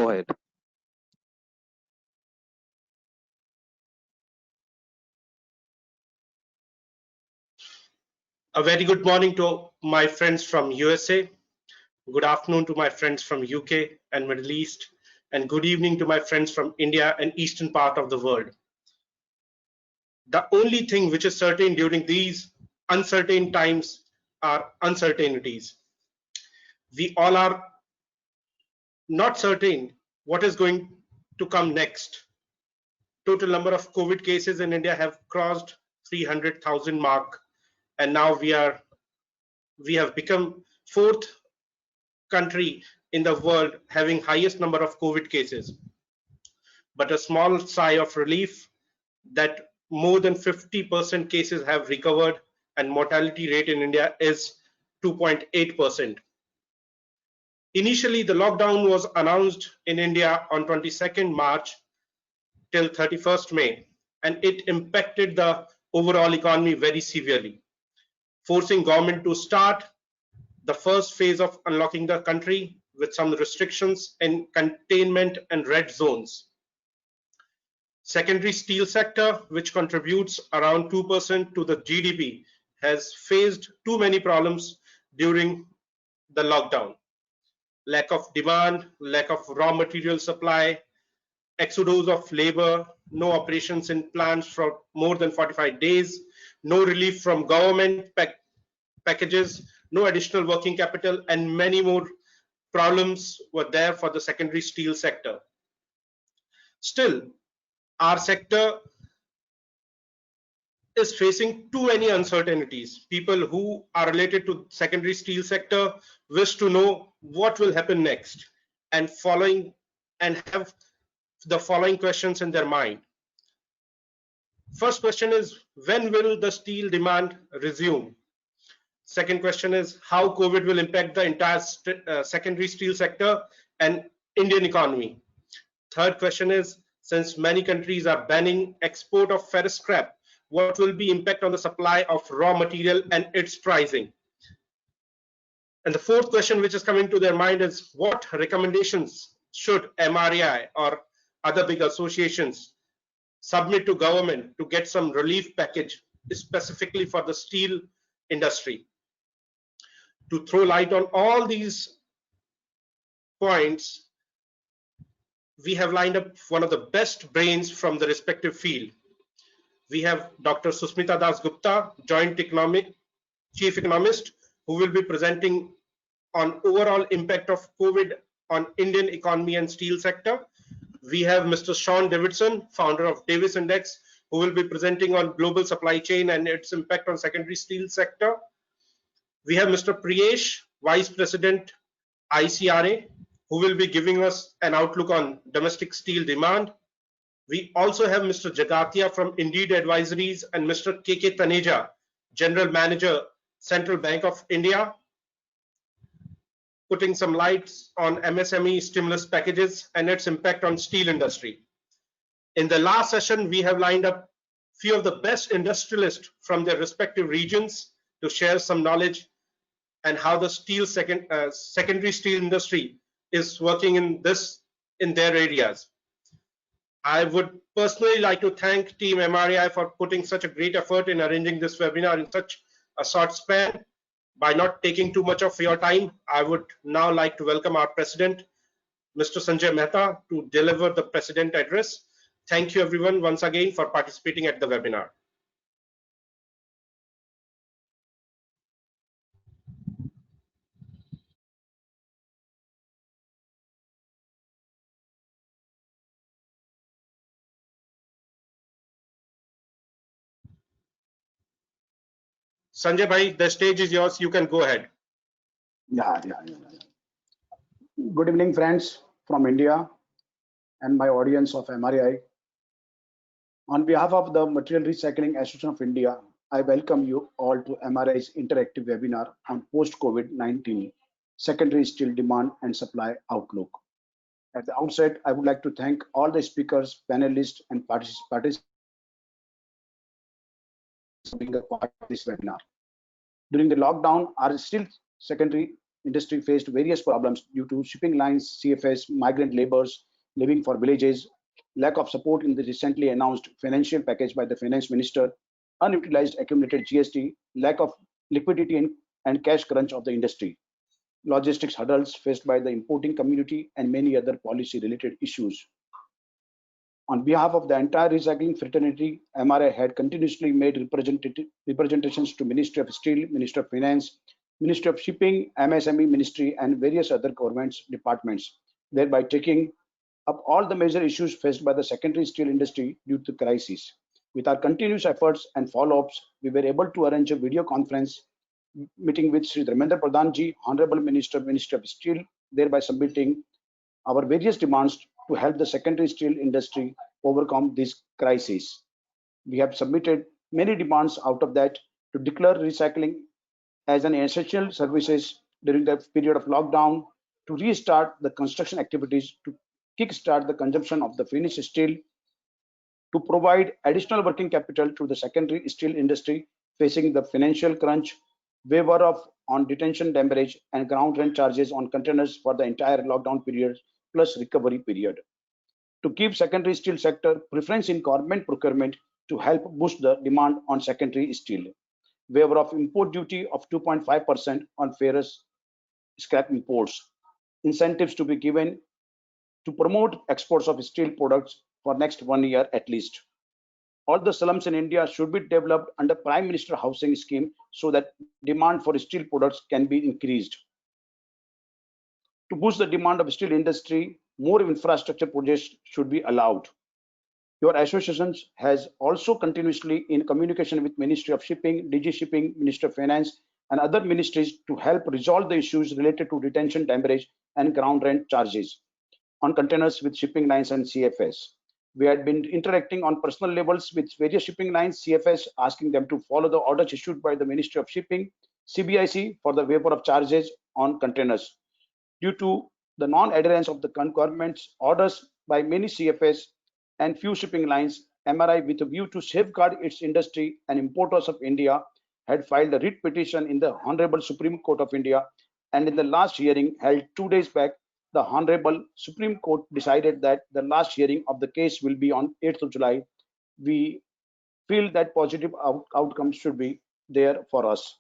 go ahead. A very good morning to my friends from USA. Good afternoon to my friends from UK and Middle East. And good evening to my friends from India and eastern part of the world. The only thing which is certain during these uncertain times are uncertainties. We all are not certain what is going to come next. Total number of COVID cases in India have crossed 300,000 mark, and now we have become fourth country in the world having highest number of COVID cases. But a small sigh of relief that more than 50% cases have recovered and mortality rate in India is 2.8%. Initially, the lockdown was announced in India on 22nd March till 31st May, and it impacted the overall economy very severely, forcing government to start the first phase of unlocking the country with some restrictions in containment and red zones. Secondary steel sector, which contributes around 2% to the GDP, has faced too many problems during the lockdown. Lack of demand, lack of raw material supply, exodus of labor, no operations in plants for more than 45 days, no relief from government packages, no additional working capital, and many more problems were there for the secondary steel sector. Still, our sector is facing too many uncertainties. People who are related to secondary steel sector wish to know what will happen next and have the following questions in their mind. First question is, when will the steel demand resume? Second question is, how COVID will impact the entire secondary steel sector and Indian economy? Third question is, since many countries are banning export of ferrous scrap, what will be impact on the supply of raw material and its pricing? And the fourth question which is coming to their mind is, what recommendations should MREI or other big associations submit to government to get some relief package specifically for the steel industry? To throw light on all these points, we have lined up one of the best brains from the respective field. We have Dr. Susmita Das Gupta, Joint Chief Economist, who will be presenting on overall impact of COVID on Indian economy and steel sector. We have Mr. Sean Davidson, founder of Davis Index, who will be presenting on global supply chain and its impact on secondary steel sector. We have Mr. Priyesh, Vice President, ICRA, who will be giving us an outlook on domestic steel demand. We also have Mr. Jagatia from Indeed Advisories and Mr. KK Taneja, General Manager, Central Bank of India, putting some lights on MSME stimulus packages and its impact on steel industry. In the last session, we have lined up few of the best industrialists from their respective regions to share some knowledge and how the secondary steel industry is working in their areas. I would personally like to thank Team MREI for putting such a great effort in arranging this webinar in such a short span. By not taking too much of your time, I would now like to welcome our President, Mr. Sanjay Mehta, to deliver the President address. Thank you everyone once again for participating at the webinar. Sanjay bhai, the stage is yours. You can go ahead. Yeah. Good evening, friends from India and my audience of MREI. On behalf of the Material Recycling Association of India, I welcome you all to MREI's interactive webinar on post-COVID-19 secondary steel demand and supply outlook. At the outset, I would like to thank all the speakers, panelists, and participants being a part of this webinar. During the lockdown, our steel secondary industry faced various problems due to shipping lines, CFS, migrant laborers living for villages, lack of support in the recently announced financial package by the finance minister, unutilized accumulated GST, lack of liquidity and cash crunch of the industry, logistics hurdles faced by the importing community, and many other policy related issues. On behalf of the entire recycling fraternity, MRI had continuously made representations to Ministry of Steel, Ministry of Finance, Ministry of Shipping, MSME Ministry, and various other government departments, thereby taking up all the major issues faced by the secondary steel industry due to crisis. With our continuous efforts and follow-ups, we were able to arrange a video conference meeting with Sri Dharmendra Pradhanji, Honorable Minister, Ministry of Steel, thereby submitting our various demands to help the secondary steel industry overcome this crisis. We have submitted many demands out of that to declare recycling as an essential services during the period of lockdown, to restart the construction activities, to kickstart the consumption of the finished steel, to provide additional working capital to the secondary steel industry facing the financial crunch, waiver of on detention demurrage and ground rent charges on containers for the entire lockdown period plus recovery period, to give secondary steel sector preference in government procurement to help boost the demand on secondary steel, waiver of import duty of 2.5% on ferrous scrap imports, incentives to be given to promote exports of steel products for next 1 year at least. All the slums in India should be developed under Prime Minister Housing Scheme so that demand for steel products can be increased. To boost the demand of steel industry, more infrastructure projects should be allowed. Your associations has also continuously in communication with Ministry of Shipping, DG Shipping, Minister of Finance, and other ministries to help resolve the issues related to detention demurrage and ground rent charges on containers with shipping lines and CFS. We had been interacting on personal levels with various shipping lines, CFS, asking them to follow the orders issued by the Ministry of Shipping, CBIC for the waiver of charges on containers. Due to the non-adherence of the government's orders by many CFS and few shipping lines, MRI, with a view to safeguard its industry and importers of India, had filed a writ petition in the Honorable Supreme Court of India, and in the last hearing held 2 days back, the Honorable Supreme Court decided that the last hearing of the case will be on 8th of July. We feel that positive outcome should be there for us.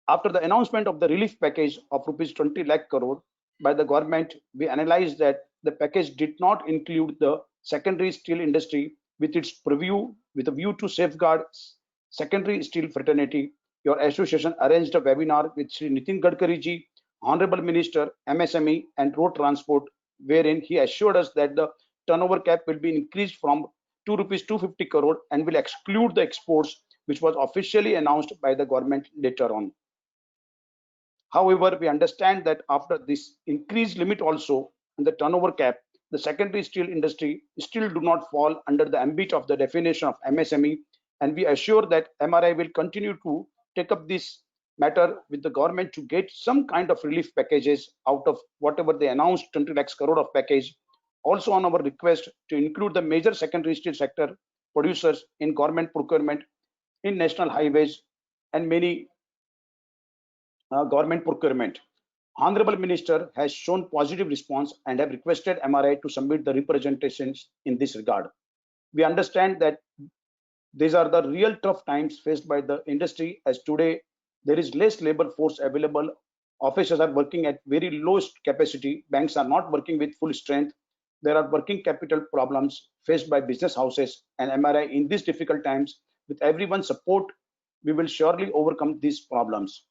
After the announcement of the relief package of rupees 20 lakh crore by the government, we analyzed that the package did not include the secondary steel industry with its purview with a view to safeguard secondary steel fraternity. Your association arranged a webinar with Sri Nitin Gadkari ji, Honorable Minister, MSME and Road Transport, wherein he assured us that the turnover cap will be increased from 2 rupees 250 crore and will exclude the exports, which was officially announced by the government later on. However, we understand that after this increased limit also in the turnover cap, the secondary steel industry still do not fall under the ambit of the definition of MSME, and we assure that MRI will continue to take up this matter with the government to get some kind of relief packages out of whatever they announced 20 lakhs crore of package. Also on our request to include the major secondary steel sector producers in government procurement, in national highways and many government procurement. Honorable Minister has shown positive response and have requested MRI to submit the representations in this regard. We understand that these are the real tough times faced by the industry, as today there is less labor force available. Officers are working at very lowest capacity. Banks are not working with full strength. There are working capital problems faced by business houses and MRI in these difficult times. With everyone's support, we will surely overcome these problems.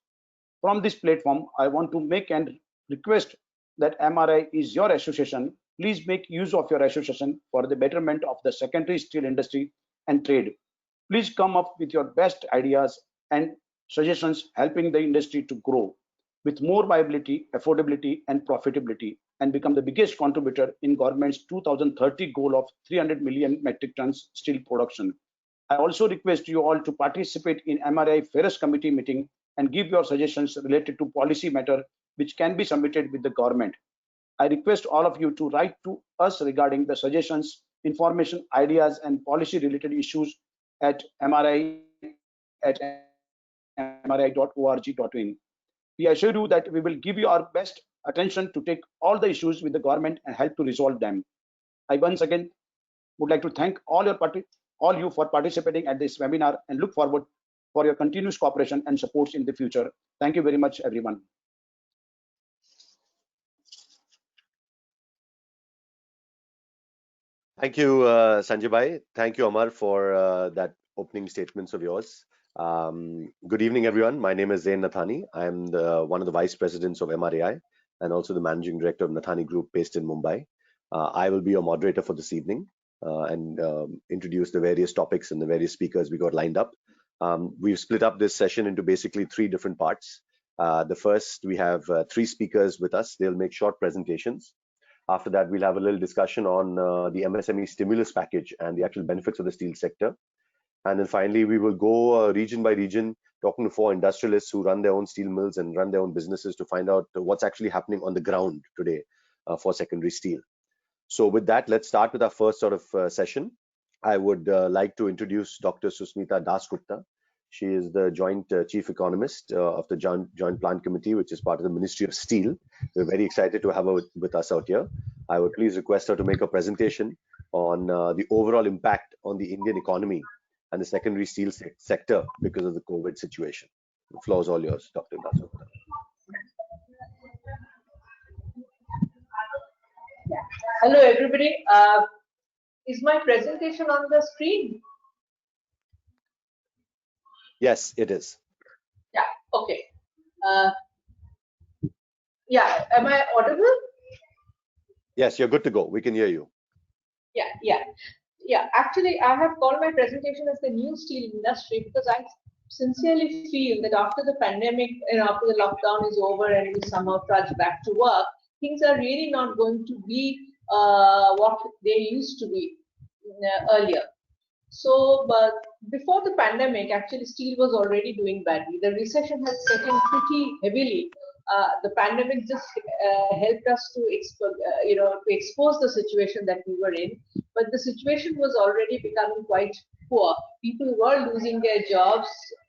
From this platform, I want to make and request that MRI is your association. Please make use of your association for the betterment of the secondary steel industry and trade. Please come up with your best ideas and suggestions helping the industry to grow with more viability, affordability, and profitability, and become the biggest contributor in government's 2030 goal of 300 million metric tons steel production. I also request you all to participate in MRI Ferrous Committee meeting and give your suggestions related to policy matter which can be submitted with the government. I request all of you to write to us regarding the suggestions, information, ideas, and policy related issues at mri@mri.org.in. We assure you that we will give you our best attention to take all the issues with the government and help to resolve them. I once again would like to thank all you for participating at this webinar and look forward for your continuous cooperation and support in the future. Thank you very much, everyone. Thank you, Sanjay Bhai. Thank you, Amar, for that opening statements of yours. Good evening, everyone. My name is Zain Nathani. I'm one of the vice presidents of MRAI and also the managing director of Nathani Group based in Mumbai. I will be your moderator for this evening and introduce the various topics and the various speakers we got lined up. We've split up this session into basically 3 different parts. The first, we have 3 speakers with us. They'll make short presentations. After that, we'll have a little discussion on the MSME stimulus package and the actual benefits of the steel sector. And then finally, we will go region by region, talking to 4 industrialists who run their own steel mills and run their own businesses to find out what's actually happening on the ground today for secondary steel. So with that, let's start with our first sort of session. I would like to introduce Dr. Susmita Dasgupta. She is the Joint Chief Economist of the Joint Plant Committee, which is part of the Ministry of Steel. We're very excited to have her with us out here. I would please request her to make a presentation on the overall impact on the Indian economy and the secondary steel sector because of the COVID situation. The floor is all yours, Dr. Dasgupta. Hello, everybody. Is my presentation on the screen? Yes, it is. Yeah, okay. Yeah, am I audible? Yes, you're good to go. We can hear you. Yeah. Actually, I have called my presentation as the new steel industry because I sincerely feel that after the pandemic and after the lockdown is over and we somehow trudge back to work, things are really not going to be what they used to be earlier. So, but before the pandemic, actually steel was already doing badly. The recession has set in pretty heavily. The pandemic just helped us to expose the situation that we were in. But the situation was already becoming quite poor. People were losing their jobs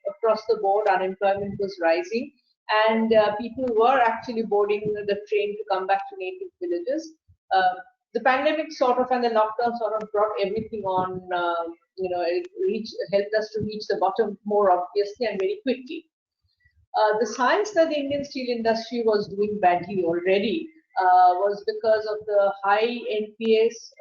across the board. Unemployment was rising, and people were actually boarding the train to come back to native villages. The pandemic sort of and the lockdown sort of brought everything on. It helped us to reach the bottom more obviously and very quickly. The signs that the Indian steel industry was doing badly already was because of the high NPAs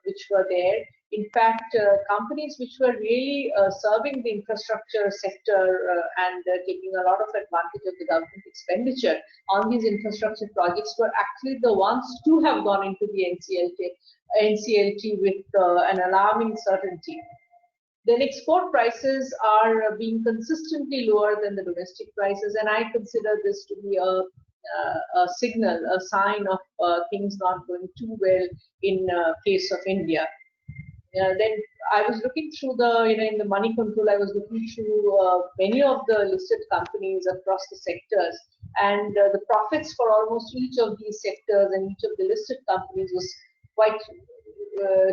which were there. In fact, companies which were really serving the infrastructure sector and taking a lot of advantage of the government expenditure on these infrastructure projects were actually the ones to have gone into the NCLT with an alarming certainty. Then export prices are being consistently lower than the domestic prices, and I consider this to be a signal, a sign of things not going too well in case of India. Then I was looking through in the money control, I was looking through many of the listed companies across the sectors, and the profits for almost each of these sectors and each of the listed companies was quite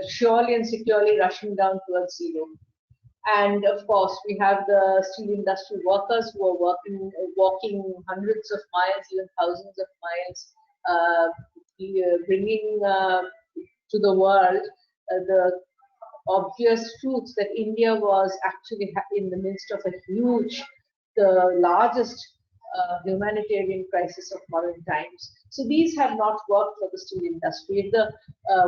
surely and securely rushing down towards zero. And of course, we have the steel industry workers who are walking hundreds of miles, even thousands of miles, bringing to the world the obvious truths that India was actually in the midst of a huge, the largest humanitarian crisis of modern times. So these have not worked for the steel industry. If the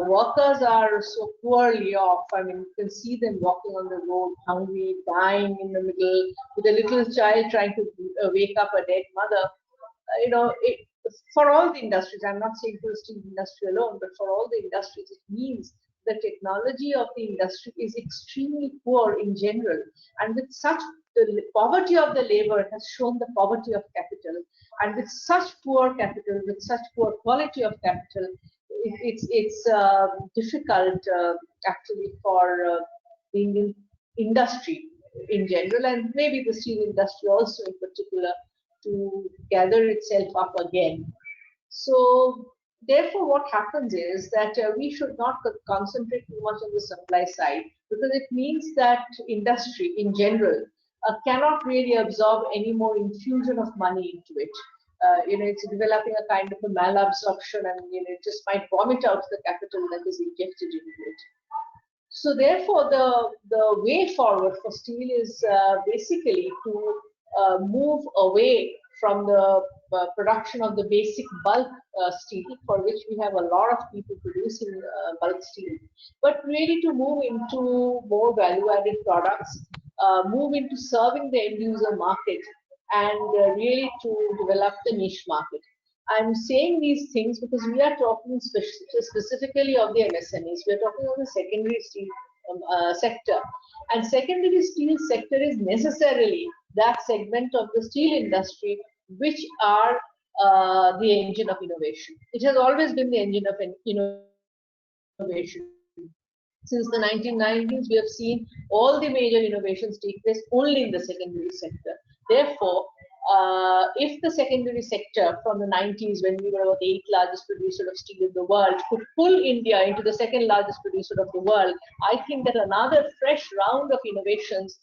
workers are so poorly off, I mean, you can see them walking on the road, hungry, dying in the middle, with a little child trying to wake up a dead mother. For all the industries, I'm not saying for the steel industry alone, but for all the industries, it means the technology of the industry is extremely poor in general. And with such the poverty of the labor has shown the poverty of capital, and with such poor capital, with such poor quality of capital, it's difficult actually for the Indian industry in general, and maybe the steel industry also in particular, to gather itself up again. So therefore, what happens is that we should not concentrate too much on the supply side, because it means that industry in general cannot really absorb any more infusion of money into it. it's developing a kind of a malabsorption, and it just might vomit out the capital that is injected into it. So therefore, the way forward for steel is basically to move away from the production of the basic bulk steel, for which we have a lot of people producing bulk steel, but really to move into more value-added products, move into serving the end-user market, and really to develop the niche market. I'm saying these things because we are talking specifically of the MSMEs. We are talking of the secondary steel sector, and secondary steel sector is necessarily that segment of the steel industry which are the engine of innovation. It has always been the engine of innovation. Since the 1990s, we have seen all the major innovations take place only in the secondary sector. Therefore, if the secondary sector from the 90s, when we were the 8th largest producer of steel in the world, could pull India into the 2nd largest producer of the world, I think that another fresh round of innovations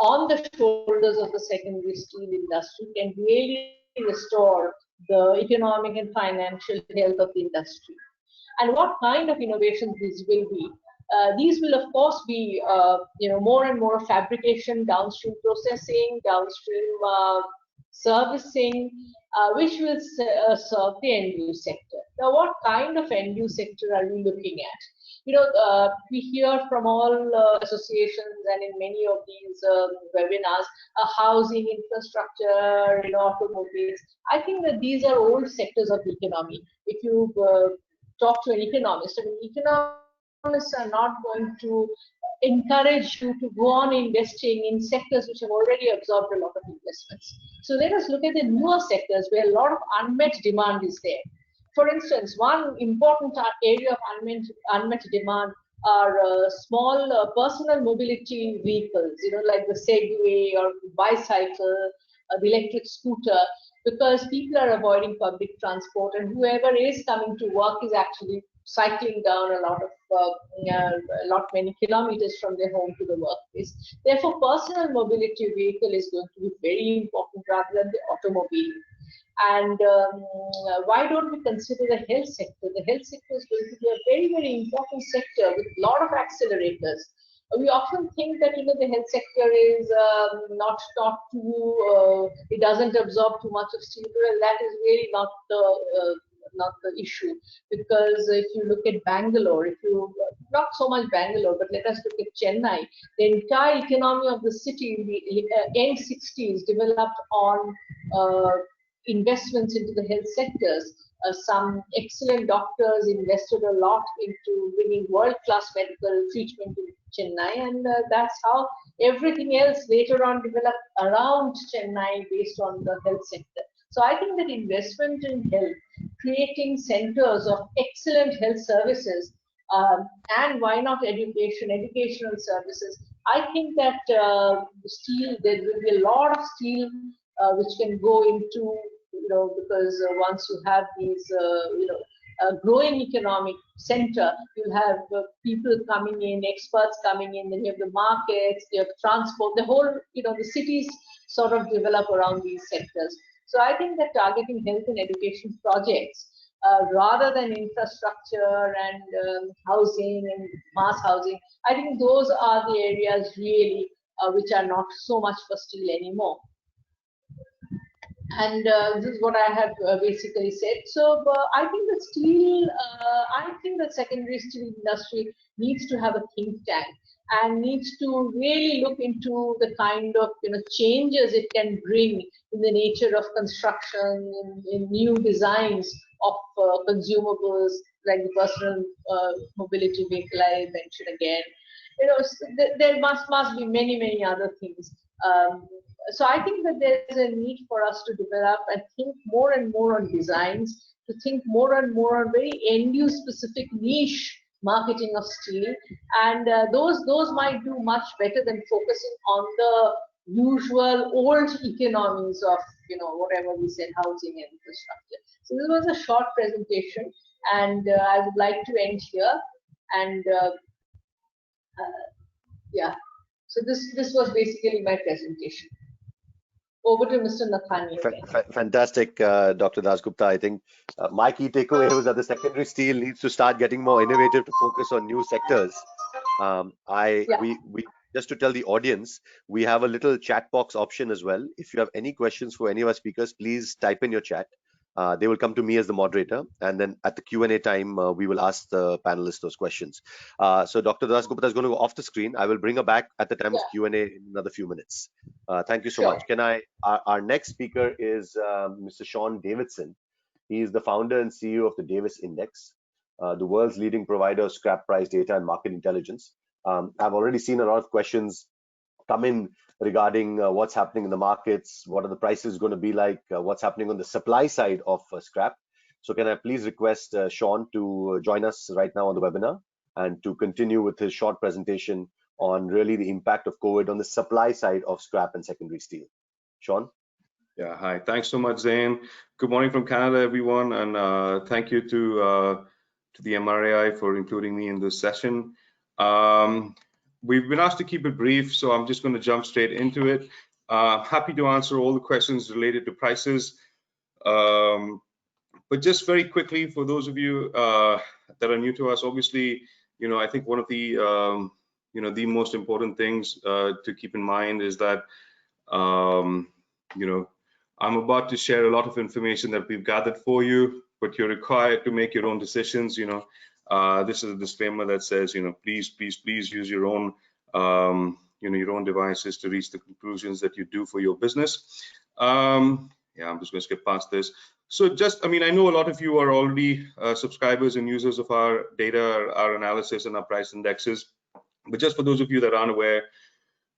on the shoulders of the secondary steel industry can really restore the economic and financial health of the industry. And what kind of innovations these will be? These will, of course, be more and more fabrication, downstream processing, downstream servicing, which will serve the end-use sector. Now, what kind of end-use sector are we looking at? We hear from all associations and in many of these webinars, housing, infrastructure, automobiles. I think that these are old sectors of the economy. If you talk to an economist, economists are not going to encourage you to go on investing in sectors which have already absorbed a lot of investments. So let us look at the newer sectors where a lot of unmet demand is there. For instance, one important area of unmet demand are small personal mobility vehicles, like the Segway or bicycle, the electric scooter, because people are avoiding public transport, and whoever is coming to work is actually cycling down many kilometers from their home to the workplace. Therefore, personal mobility vehicle is going to be very important rather than the automobile. And why don't we consider the health sector? The health sector is going to be a very, very important sector with a lot of accelerators. We often think that the health sector is not too, it doesn't absorb too much of steel. Well, that is really not the issue, because if you look at Bangalore, not so much Bangalore, but let us look at Chennai, the entire economy of the city in the end 60s developed on investments into the health sectors. Some excellent doctors invested a lot into bringing world-class medical treatment to Chennai, and that's how everything else later on developed around Chennai based on the health sector. So I think that investment in health, creating centers of excellent health services, and why not educational services. I think that steel, there will be a lot of steel which can go into, because once you have these, growing economic center, you'll have people coming in, experts coming in, then you have the markets, you have transport, the whole, the cities sort of develop around these sectors. So I think that targeting health and education projects, rather than infrastructure and housing and mass housing, I think those are the areas really which are not so much for steel anymore. And this is what I have basically said. So I think that steel, I think that secondary steel industry needs to have a think tank and needs to really look into the kind of changes it can bring in the nature of construction, in new designs of consumables like the personal mobility vehicle I mentioned again. There must be many other things. So I think that there's a need for us to develop and think more and more on designs, to think more and more on very end-use specific niche marketing of steel, and those might do much better than focusing on the usual old economies of whatever we said, housing and infrastructure. So this was a short presentation, and I would like to end here. And yeah, so this was basically my presentation. Over to Mr. Nathani again. Fantastic, Dr. Dasgupta. I think my key takeaway was that the secondary steel needs to start getting more innovative to focus on new sectors. We just to tell the audience, we have a little chat box option as well. If you have any questions for any of our speakers, please type in your chat. They will come to me as the moderator, and then at the Q&A time, we will ask the panelists those questions. So Dr. Dasgupta is going to go off the screen. I will bring her back at the time of Q&A in another few minutes. Thank you so much. Our next speaker is Mr. Sean Davidson. He is the founder and CEO of the Davis Index, the world's leading provider of scrap price data and market intelligence. I've already seen a lot of questions come in regarding what's happening in the markets, what are the prices going to be like, what's happening on the supply side of scrap. So can I please request Sean to join us right now on the webinar and to continue with his short presentation on really the impact of COVID on the supply side of scrap and secondary steel. Sean? Yeah, hi. Thanks so much, Zain. Good morning from Canada, everyone, and thank you to the MRAI for including me in this session. We've been asked to keep it brief, so I'm just going to jump straight into it. Happy to answer all the questions related to prices. But just very quickly, for those of you that are new to us, obviously, I think one of the, the most important things to keep in mind is that, I'm about to share a lot of information that we've gathered for you, but you're required to make your own decisions. This is a disclaimer that says, please use your own, your own devices to reach the conclusions that you do for your business. Yeah, I'm just going to skip past this. So I know a lot of you are already subscribers and users of our data, our analysis, and our price indexes. But just for those of you that aren't aware,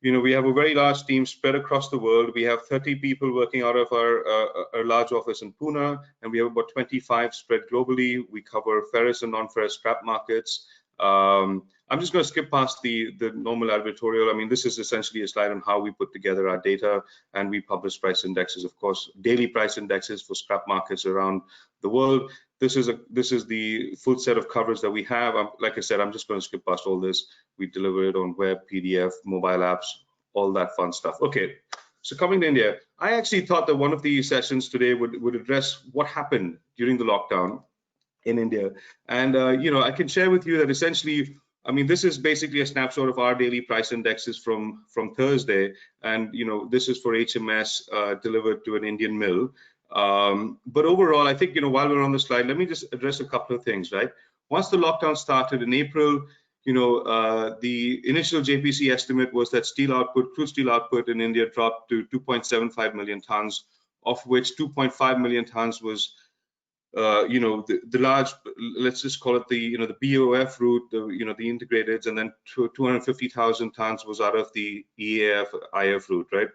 we have a very large team spread across the world. We have 30 people working out of our large office in Pune, and we have about 25 spread globally. We cover ferrous and non-ferrous scrap markets. I'm just going to skip past the normal advertorial. I mean, this is essentially a slide on how we put together our data, and we publish price indexes, of course, daily price indexes for scrap markets around the world. This is the full set of coverage that we have. Like I said, I'm just going to skip past all this. We deliver it on web, PDF, mobile apps, all that fun stuff. Okay, so coming to India, I actually thought that one of the sessions today would address what happened during the lockdown in India. And, I can share with you that essentially, this is basically a snapshot of our daily price indexes from Thursday. And, this is for HMS delivered to an Indian mill. But overall, I think, while we're on the slide, let me just address a couple of things, right? Once the lockdown started in April, the initial JPC estimate was that crude steel output in India dropped to 2.75 million tons, of which 2.5 million tons was, the large, let's just call it the BOF route, the integrated, and then 250,000 tons was out of the EAF, IF route, right?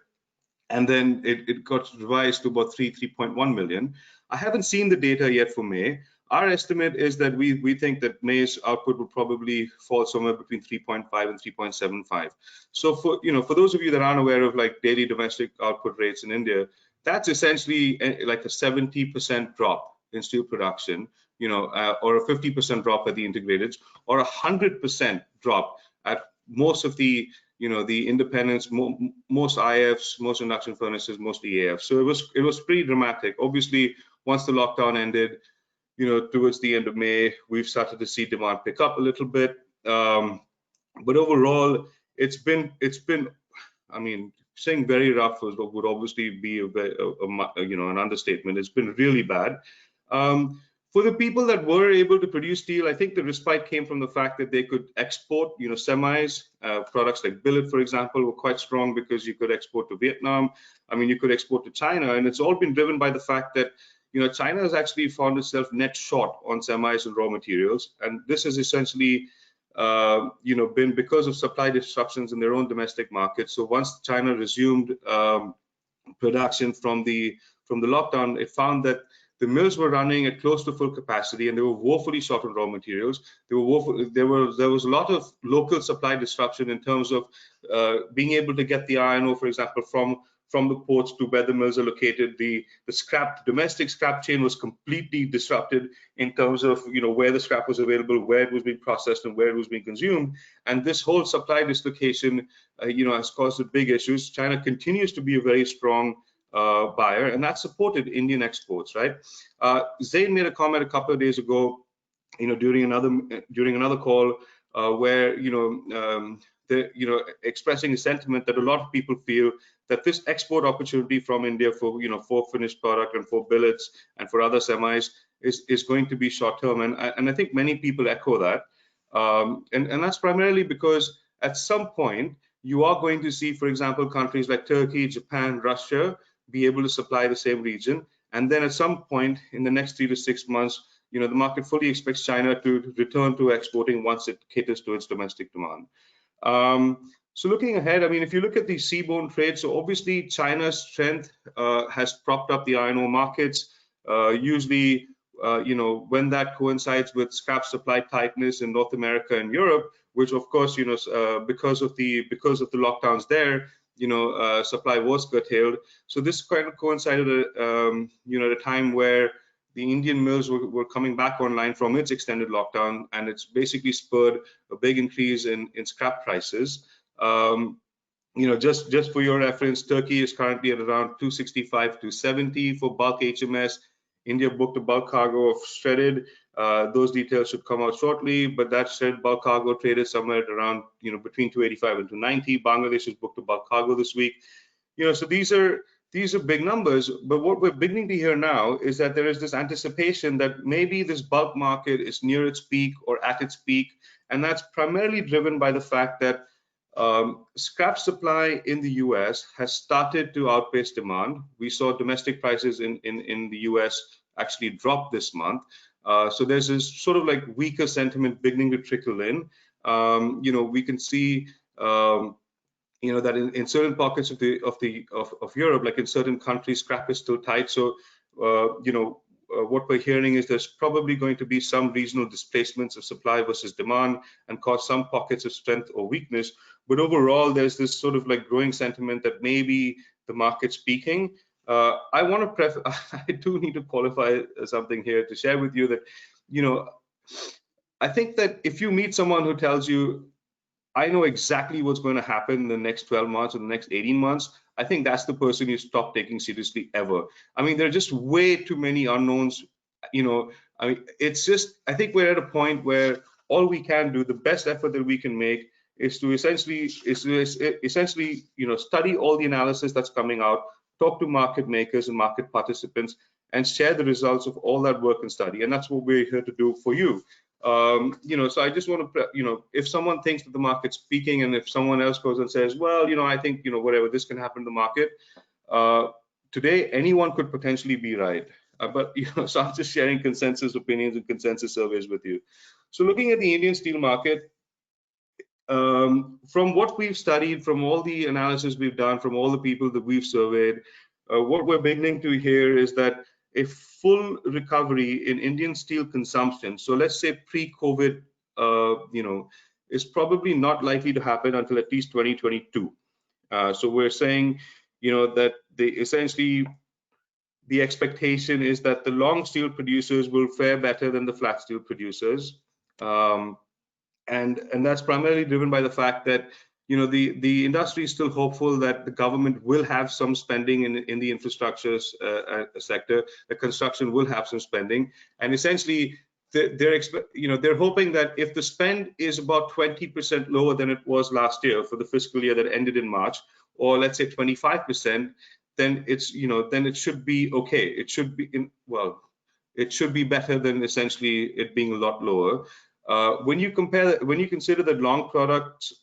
And then it got revised to about 3.1 million. I haven't seen the data yet for May. Our estimate is that we think that May's output will probably fall somewhere between 3.5 and 3.75. So for those of you that aren't aware of like daily domestic output rates in India, that's essentially like a 70% drop in steel production, or a 50% drop at the integrated, or a 100% drop at most of the the independents, most IFs, most induction furnaces, most EAFs. So it was pretty dramatic. Obviously, once the lockdown ended, towards the end of May, we've started to see demand pick up a little bit. But overall, it's been, saying very rough would obviously be an understatement. It's been really bad. For the people that were able to produce steel, I think the respite came from the fact that they could export, semis, products like billet, for example, were quite strong because you could export to Vietnam. You could export to China, and it's all been driven by the fact that, China has actually found itself net short on semis and raw materials. And this has essentially, been because of supply disruptions in their own domestic market. So once China resumed production from the lockdown, it found that the mills were running at close to full capacity, and they were woefully short on raw materials. There was a lot of local supply disruption in terms of being able to get the iron ore, for example, from the ports to where the mills are located. The domestic scrap chain was completely disrupted in terms of where the scrap was available, where it was being processed, and where it was being consumed. And this whole supply dislocation, has caused big issues. China continues to be a very strong buyer, and that supported Indian exports, right? Zain made a comment a couple of days ago, during another call, where expressing a sentiment that a lot of people feel that this export opportunity from India for for finished product and for billets and for other semis is going to be short term, and I think many people echo that, and that's primarily because at some point you are going to see, for example, countries like Turkey, Japan, Russia be able to supply the same region, and then at some point in the next 3 to 6 months, the market fully expects China to return to exporting once it caters to its domestic demand. So looking ahead, I mean, if you look at the seaborne trade, so obviously China's strength has propped up the iron ore markets. Usually, when that coincides with scrap supply tightness in North America and Europe, which of course, because of the lockdowns there, supply was curtailed. So this kind of coincided at a time where the Indian mills were coming back online from its extended lockdown, and it's basically spurred a big increase in scrap prices. Just for your reference, Turkey is currently at around 265 to 70 for bulk HMS. India booked a bulk cargo of shredded. Those details should come out shortly, but that shredded bulk cargo traded somewhere at around between 285 and 290. Bangladesh has booked a bulk cargo this week. So these are big numbers, but what we're beginning to hear now is that there is this anticipation that maybe this bulk market is near its peak or at its peak, and that's primarily driven by the fact that scrap supply in the US has started to outpace demand. We saw domestic prices in the US actually drop this month. So there's this sort of like weaker sentiment beginning to trickle in. We can see that in certain pockets of Europe, like in certain countries, scrap is still tight. So what we're hearing is there's probably going to be some regional displacements of supply versus demand and cause some pockets of strength or weakness. But overall, there's this sort of like growing sentiment that maybe the market's peaking. I do need to qualify something here to share with you that, I think that if you meet someone who tells you, I know exactly what's going to happen in the next 12 months or the next 18 months, I think that's the person you stop taking seriously ever. I mean, there are just way too many unknowns. I mean, it's just, I think we're at a point where all we can do, the best effort that we can make is to essentially, study all the analysis that's coming out, talk to market makers and market participants, and share the results of all that work and study. And that's what we're here to do for you. So I just want to, if someone thinks that the market's peaking, and if someone else goes and says, well, I think, whatever, this can happen in the market, today, anyone could potentially be right. But, so I'm just sharing consensus opinions and consensus surveys with you. So looking at the Indian steel market, from what we've studied, from all the analysis we've done, from all the people that we've surveyed, what we're beginning to hear is that a full recovery in Indian steel consumption, so let's say pre-COVID, is probably not likely to happen until at least 2022. So we're saying, that essentially the expectation is that the long steel producers will fare better than the flat steel producers, and that's primarily driven by the fact that the industry is still hopeful that the government will have some spending in the infrastructure sector. The construction will have some spending, and essentially they're hoping that if the spend is about 20% lower than it was last year for the fiscal year that ended in March, or let's say 25%, then then it should be okay. It should be it should be better than essentially it being a lot lower. When you consider that long products,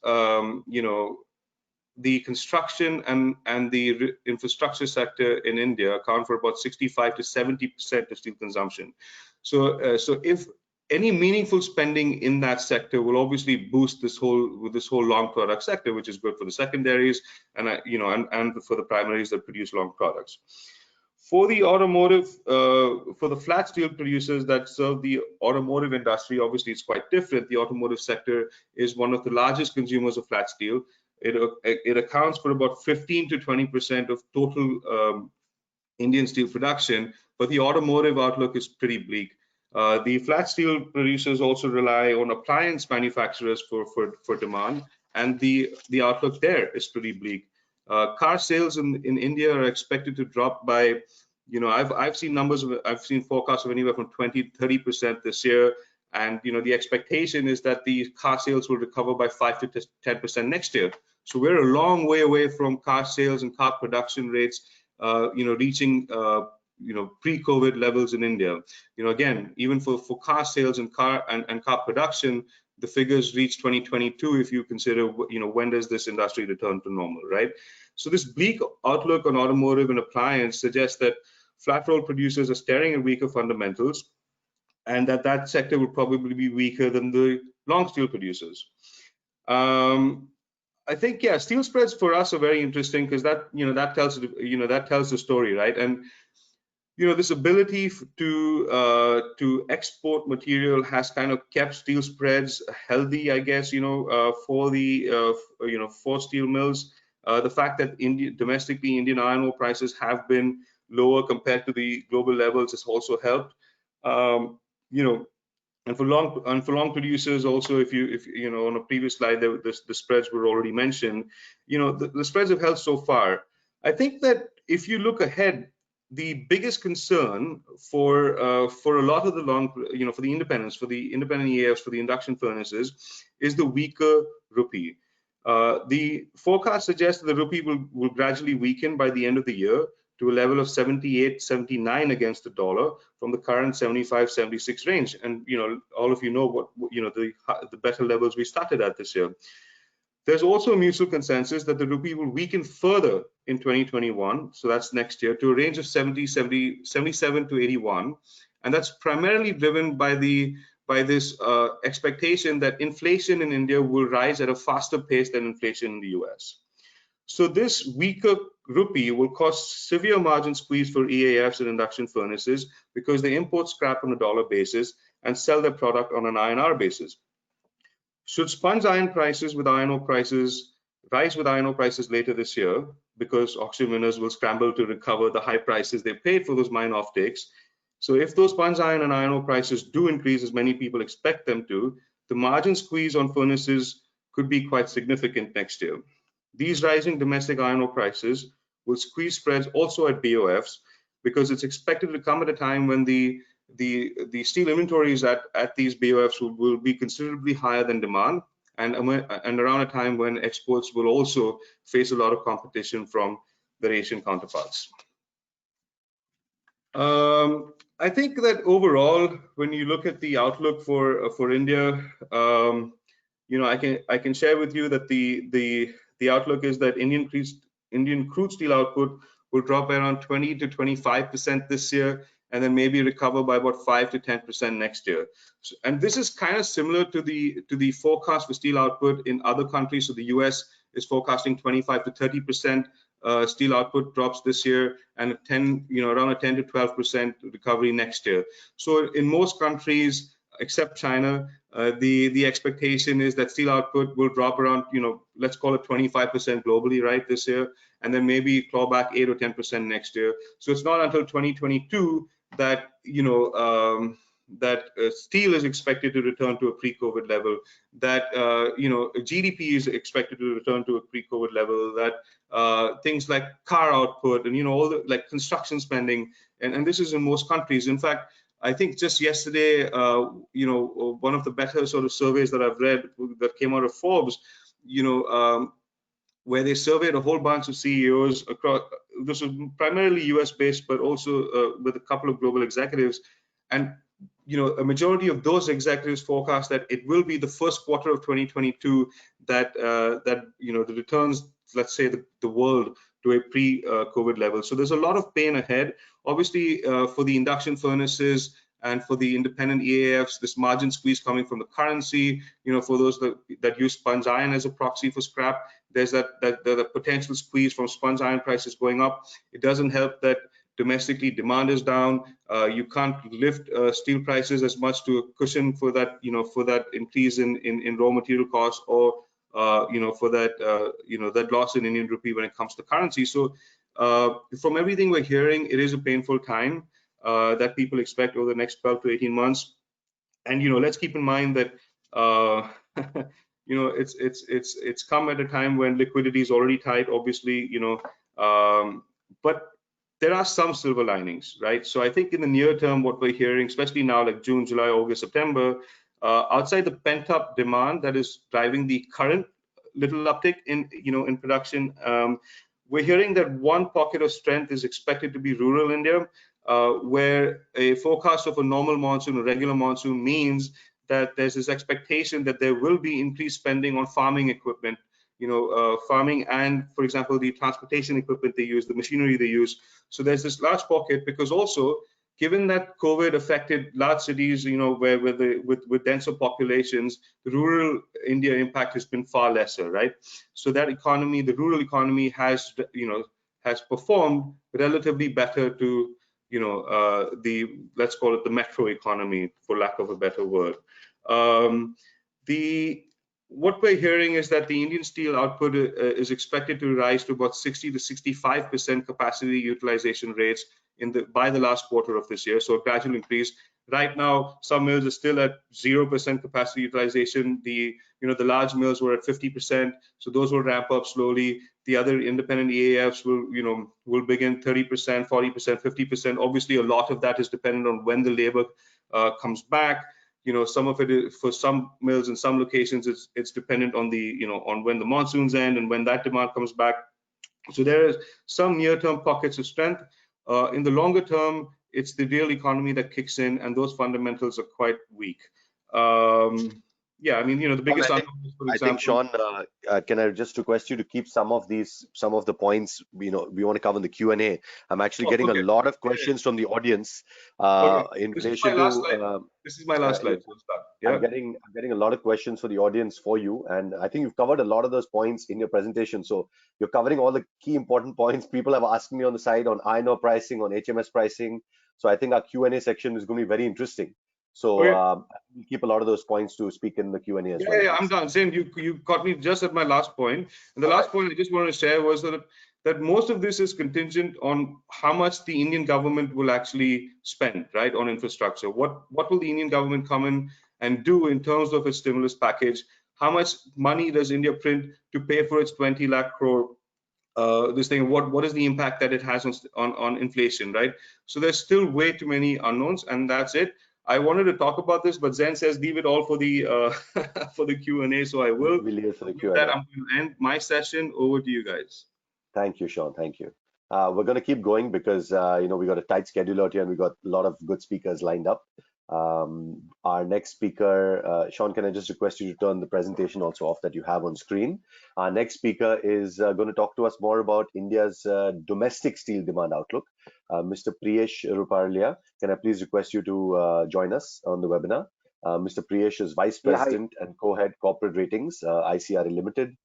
the construction and the infrastructure sector in India account for about 65 to 70% of steel consumption. So if any meaningful spending in that sector will obviously boost this whole long product sector, which is good for the secondaries and and for the primaries that produce long products. For the automotive, for the flat steel producers that serve the automotive industry, obviously it's quite different. The automotive sector is one of the largest consumers of flat steel. It accounts for about 15 to 20% of total Indian steel production, but the automotive outlook is pretty bleak. The flat steel producers also rely on appliance manufacturers for demand, and the outlook there is pretty bleak. car sales in India are expected to drop by, I've seen numbers, I've seen forecasts of anywhere from 20-30% this year. And, the expectation is that the car sales will recover by 5 to 10% next year. So we're a long way away from car sales and car production rates, reaching, pre-COVID levels in India. Again, even for car sales and car production, the figures reach 2022 if you consider, when does this industry return to normal, right? So this bleak outlook on automotive and appliance suggests that flat roll producers are staring at weaker fundamentals, and that sector will probably be weaker than the long steel producers. I think, yeah, steel spreads for us are very interesting because that tells the story, right? And this ability to export material has kind of kept steel spreads healthy, I guess, for the for steel mills. The fact that domestically Indian iron ore prices have been lower compared to the global levels has also helped. And for long producers also, if on a previous slide the spreads were already mentioned, the spreads have held so far. I think that if you look ahead, the biggest concern for a lot of the for the independents, for the independent EAFs, for the induction furnaces, is the weaker rupee. The forecast suggests that the rupee will gradually weaken by the end of the year to a level of 78, 79 against the dollar from the current 75, 76 range. And all of what the better levels we started at this year. There's also a mutual consensus that the rupee will weaken further in 2021, so that's next year, to a range of 77 to 81, and that's primarily driven by this expectation that inflation in India will rise at a faster pace than inflation in the US. So this weaker rupee will cause severe margin squeeze for EAFs and induction furnaces because they import scrap on a dollar basis and sell their product on an INR basis. Should sponge iron prices with iron ore prices rise with iron ore prices later this year, because auction winners will scramble to recover the high prices they paid for those mine offtakes. So if those sponge iron and iron ore prices do increase, as many people expect them to, the margin squeeze on furnaces could be quite significant next year. These rising domestic iron ore prices will squeeze spreads also at BOFs, because it's expected to come at a time when the steel inventories at these BOFs will be considerably higher than demand, and around a time when exports will also face a lot of competition from their Asian counterparts. I think that overall, when you look at the outlook for India, I can share with you that the outlook is that Indian crude steel output will drop by around 20 to 25% this year, and then maybe recover by about 5 to 10% next year. So, and this is kind of similar to the forecast for steel output in other countries. So the US is forecasting 25 to 30% steel output drops this year, and around a 10 to 12% recovery next year. So in most countries except China, the expectation is that steel output will drop around, let's call it 25% globally, right, this year, and then maybe claw back 8 or 10% next year. So it's not until 2022 that steel is expected to return to a pre-COVID level, that GDP is expected to return to a pre-COVID level, that things like car output and all the construction spending, and this is in most countries. In fact, I think just yesterday, one of the better sort of surveys that I've read that came out of Forbes, where they surveyed a whole bunch of CEOs across. This was primarily US based, but also with a couple of global executives, and a majority of those executives forecast that it will be the first quarter of 2022 that the returns, let's say, the world to a pre-COVID level. So there's a lot of pain ahead. Obviously, for the induction furnaces and for the independent EAFs, this margin squeeze coming from the currency, for those that use sponge iron as a proxy for scrap, there's the potential squeeze from sponge iron prices going up. It doesn't help that domestically demand is down. You can't lift steel prices as much to cushion for that, for that increase in raw material costs, or for that that loss in Indian rupee when it comes to currency. So from everything we're hearing, it is a painful time that people expect over the next 12 to 18 months. And let's keep in mind that it's come at a time when liquidity is already tight, obviously, but there are some silver linings, right? So I think in the near term, what we're hearing, especially now, like June, July, August, September, outside the pent-up demand that is driving the current little uptick in production, we're hearing that one pocket of strength is expected to be rural India, where a forecast of a normal monsoon, a regular monsoon, means that there's this expectation that there will be increased spending on farming equipment, farming and, for example, the transportation equipment they use, the machinery they use. So there's this large pocket, because also, given that COVID affected large cities, where with denser populations, the rural India impact has been far lesser, right? So that economy, the rural economy, has performed relatively better to let's call it the metro economy, for lack of a better word. What we're hearing is that the Indian steel output is expected to rise to about 60 to 65% capacity utilization rates by the last quarter of this year. So a gradual increase. Right now, some mills are still at 0% capacity utilization. The large mills were at 50%. So those will ramp up slowly. The other independent EAFs will begin 30%, 40%, 50%. Obviously, a lot of that is dependent on when the labor comes back. Some of it is, for some mills in some locations, it's dependent on on when the monsoons end and when that demand comes back. So there is some near-term pockets of strength. In the longer term, it's the real economy that kicks in, and those fundamentals are quite weak. Yeah, I mean, the biggest unknown, for example. I think, Sean, can I just request you to keep some of the points we want to cover in the Q&A. I'm actually getting a lot of questions from the audience in relation to. This is my last slide. So start. Yeah. I'm getting a lot of questions for the audience for you, and I think you've covered a lot of those points in your presentation. So you're covering all the key important points. People have asked me on the side on iron ore pricing, on HMS pricing. So I think our Q&A section is going to be very interesting. So we'll keep a lot of those points to speak in the Q&A as well. Yeah, I'm done. Zain, you caught me just at my last point. And the last point I just wanted to share was that most of this is contingent on how much the Indian government will actually spend, right, on infrastructure. What will the Indian government come in and do in terms of its stimulus package? How much money does India print to pay for its 20 lakh crore this thing? What is the impact that it has on inflation, right? So there's still way too many unknowns, and that's it. I wanted to talk about this, but Zain says leave it all for the for the Q&A, so I will. We'll leave it for the Q&A. With that, I'm going to end my session. Over to you guys. Thank you, Sean. Thank you. We're going to keep going because we got a tight schedule out here, and we got a lot of good speakers lined up. Our next speaker, Sean, can I just request you to turn the presentation also off that you have on screen? Our next speaker is going to talk to us more about India's domestic steel demand outlook. Mr. Priyesh Ruparelia, can I please request you to join us on the webinar? Mr. Priyesh is Vice President and Co-Head Corporate Ratings, ICRA Limited.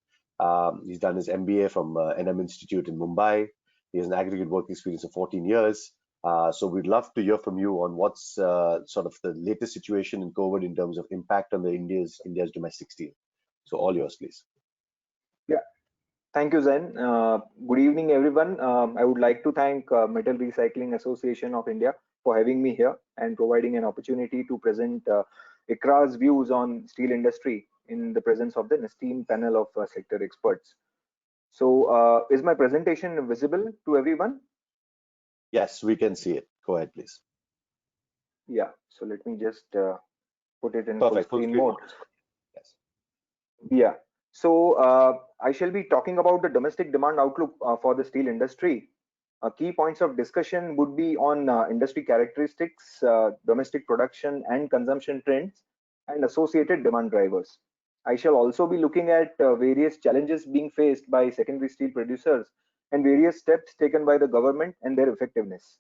He's done his MBA from NM Institute in Mumbai. He has an aggregate work experience of 14 years. So we'd love to hear from you on what's sort of the latest situation in COVID in terms of impact on the India's domestic steel. So all yours, please. Yeah, thank you, Zain. Good evening, everyone. I would like to thank Metal Recycling Association of India for having me here and providing an opportunity to present ICRA's views on steel industry in the presence of the esteemed panel of sector experts. So is my presentation visible to everyone? Yes, we can see it. Go ahead, please. Yeah, so let me just put it in full screen mode. Yes. Yeah, so I shall be talking about the domestic demand outlook for the steel industry. Key points of discussion would be on industry characteristics, domestic production and consumption trends, and associated demand drivers. I shall also be looking at various challenges being faced by secondary steel producers and various steps taken by the government and their effectiveness.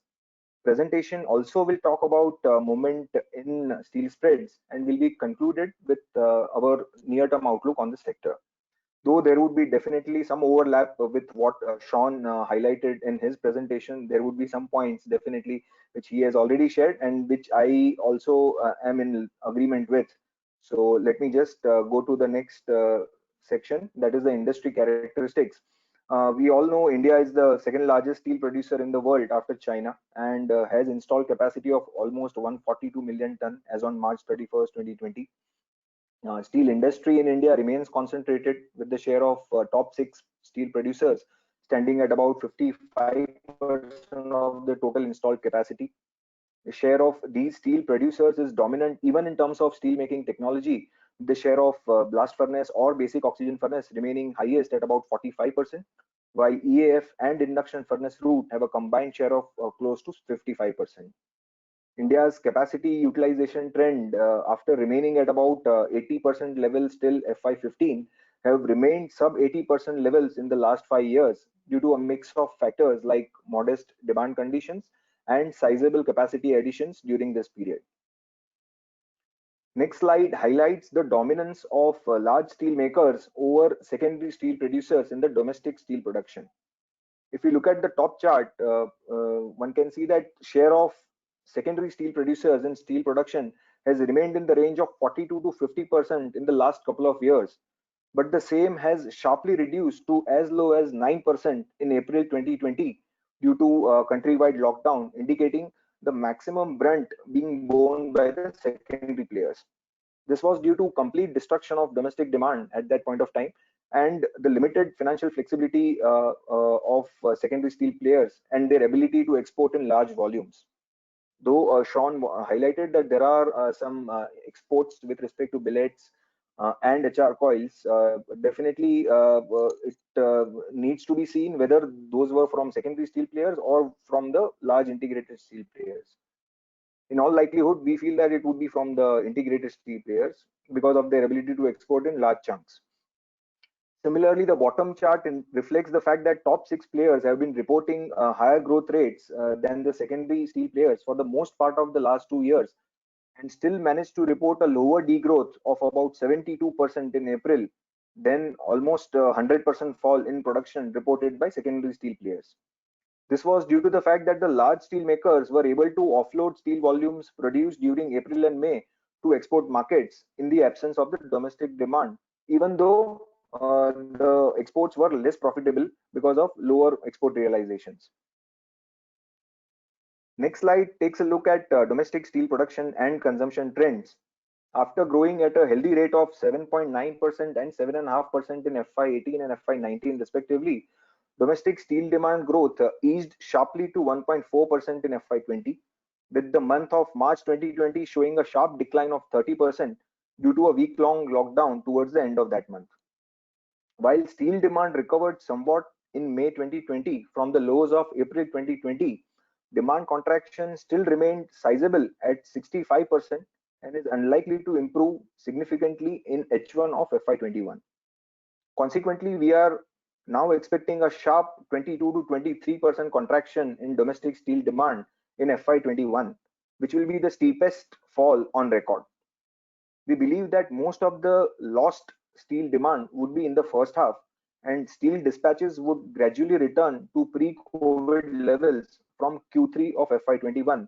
Presentation also will talk about movement in steel spreads and will be concluded with our near-term outlook on the sector. Though there would be definitely some overlap with what Sean highlighted in his presentation, there would be some points definitely which he has already shared and which I also am in agreement with. So let me just go to the next section, that is the industry characteristics. We all know India is the second largest steel producer in the world after China and has installed capacity of almost 142 million ton as on March 31st, 2020. Steel industry in India remains concentrated, with the share of top 6 steel producers standing at about 55% of the total installed capacity. The share of these steel producers is dominant even in terms of steel making technology, the share of blast furnace or basic oxygen furnace remaining highest at about 45%, while EAF and induction furnace route have a combined share of close to 55%. India's capacity utilization trend, after remaining at about 80% levels till FY15, have remained sub 80% levels in the last 5 years due to a mix of factors like modest demand conditions and sizable capacity additions during this period. Next slide highlights the dominance of large steel makers over secondary steel producers in the domestic steel production. If you look at the top chart, one can see that share of secondary steel producers in steel production has remained in the range of 42 to 50% in the last couple of years, but the same has sharply reduced to as low as 9% in April 2020 due to countrywide lockdown, indicating the maximum brunt being borne by the secondary players. This was due to complete destruction of domestic demand at that point of time and the limited financial flexibility of secondary steel players and their ability to export in large volumes. Though Sean highlighted that there are some exports with respect to billets and HR coils, definitely it needs to be seen whether those were from secondary steel players or from the large integrated steel players. In all likelihood, we feel that it would be from the integrated steel players because of their ability to export in large chunks. Similarly, the bottom chart reflects the fact that top 6 players have been reporting higher growth rates than the secondary steel players for the most part of the last 2 years, and still managed to report a lower degrowth of about 72% in April, then almost 100% fall in production reported by secondary steel players. This was due to the fact that the large steel makers were able to offload steel volumes produced during April and May to export markets in the absence of the domestic demand, even though the exports were less profitable because of lower export realizations. Next slide takes a look at domestic steel production and consumption trends. After growing at a healthy rate of 7.9% and 7.5% in FY18 and FY19 respectively, domestic steel demand growth eased sharply to 1.4% in FY20, with the month of March 2020 showing a sharp decline of 30% due to a week-long lockdown towards the end of that month. While steel demand recovered somewhat in May 2020 from the lows of April 2020, demand contraction still remained sizable at 65% and is unlikely to improve significantly in H1 of FY21. Consequently, we are now expecting a sharp 22 to 23% contraction in domestic steel demand in FY21, which will be the steepest fall on record. We believe that most of the lost steel demand would be in the first half, and steel dispatches would gradually return to pre-COVID levels from Q3 of FY21,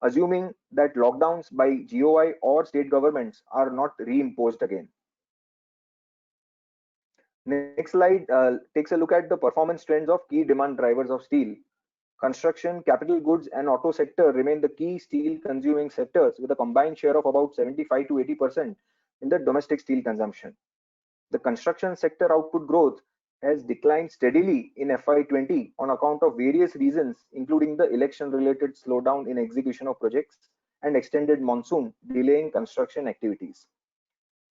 assuming that lockdowns by GOI or state governments are not reimposed again. Next slide takes a look at the performance trends of key demand drivers of steel. Construction, capital goods, and auto sector remain the key steel consuming sectors with a combined share of about 75 to 80% in the domestic steel consumption. The construction sector output growth has declined steadily in FY20 on account of various reasons, including the election-related slowdown in execution of projects and extended monsoon delaying construction activities.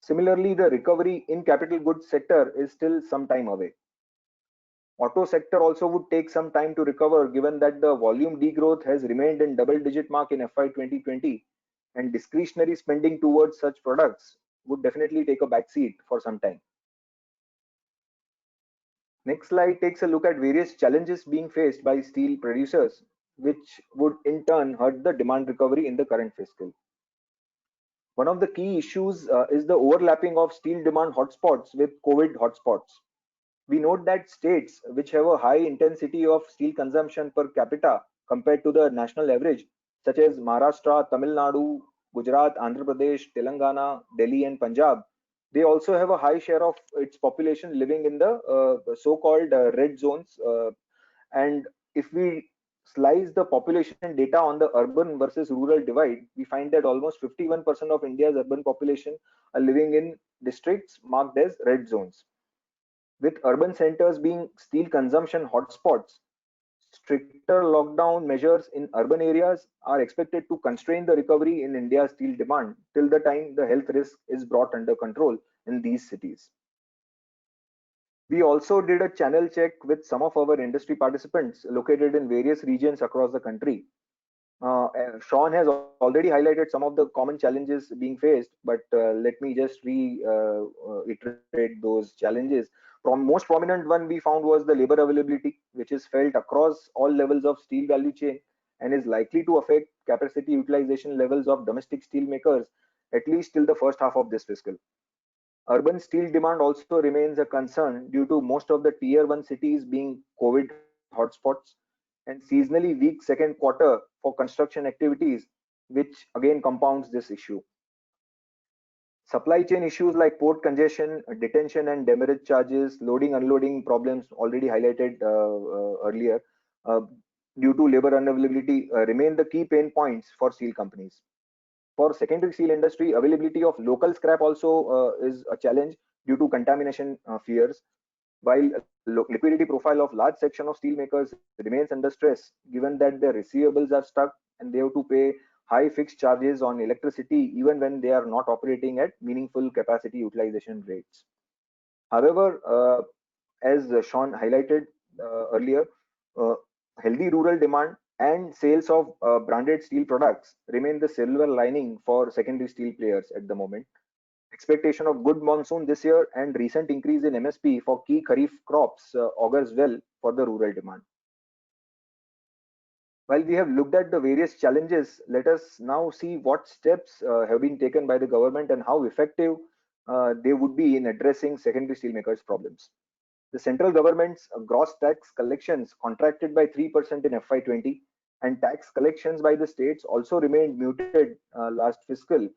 Similarly, the recovery in capital goods sector is still some time away. Auto sector also would take some time to recover, given that the volume degrowth has remained in double-digit mark in FY 2020, and discretionary spending towards such products would definitely take a backseat for some time. Next slide takes a look at various challenges being faced by steel producers, which would in turn hurt the demand recovery in the current fiscal. One of the key issues is the overlapping of steel demand hotspots with COVID hotspots. We note that states which have a high intensity of steel consumption per capita compared to the national average, such as Maharashtra, Tamil Nadu, Gujarat, Andhra Pradesh, Telangana, Delhi, and Punjab, they also have a high share of its population living in the so-called red zones. And if we slice the population data on the urban versus rural divide, we find that almost 51% of India's urban population are living in districts marked as red zones. With urban centers being steel consumption hotspots, stricter lockdown measures in urban areas are expected to constrain the recovery in India's steel demand till the time the health risk is brought under control in these cities. We also did a channel check with some of our industry participants located in various regions across the country. Sean has already highlighted some of the common challenges being faced, but let me just reiterate those challenges. Most prominent one we found was the labor availability, which is felt across all levels of steel value chain and is likely to affect capacity utilization levels of domestic steel makers at least till the first half of this fiscal. Urban steel demand also remains a concern due to most of the tier 1 cities being COVID hotspots and seasonally weak second quarter for construction activities, which again compounds this issue. Supply chain issues like port congestion, detention and demurrage charges, loading unloading problems already highlighted earlier uh, due to labor unavailability remain the key pain points for steel companies. For secondary steel industry, availability of local scrap also is a challenge due to contamination fears, while liquidity profile of large section of steel makers remains under stress given that their receivables are stuck and they have to pay high fixed charges on electricity even when they are not operating at meaningful capacity utilization rates. However, as Sean highlighted earlier, uh, healthy rural demand and sales of branded steel products remain the silver lining for secondary steel players at the moment. Expectation of good monsoon this year and recent increase in MSP for key Kharif crops augurs well for the rural demand. While we have looked at the various challenges, let us now see what steps have been taken by the government and how effective they would be in addressing secondary steelmakers' problems. The central government's gross tax collections contracted by 3% in FY20, and tax collections by the states also remained muted last fiscal,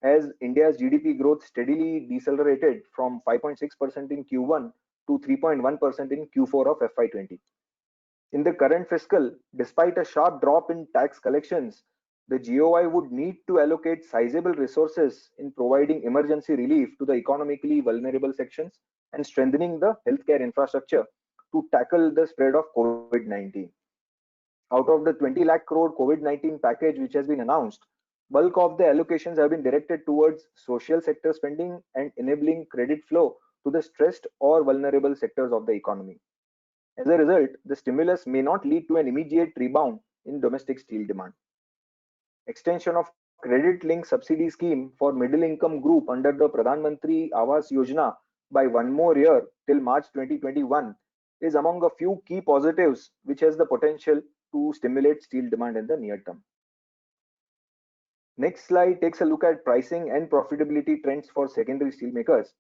as India's GDP growth steadily decelerated from 5.6% in Q1 to 3.1% in Q4 of FY20. In the current fiscal, despite a sharp drop in tax collections, the GOI would need to allocate sizable resources in providing emergency relief to the economically vulnerable sections and strengthening the healthcare infrastructure to tackle the spread of COVID-19. Out of the 20 lakh crore COVID-19 package which has been announced, bulk of the allocations have been directed towards social sector spending and enabling credit flow to the stressed or vulnerable sectors of the economy. As a result, the stimulus may not lead to an immediate rebound in domestic steel demand. Extension of credit linked subsidy scheme for middle income group under the Pradhan Mantri Awas Yojana by one more year till March 2021 is among a few key positives which has the potential to stimulate steel demand in the near term. Next slide takes a look at pricing and profitability trends for secondary steel makers.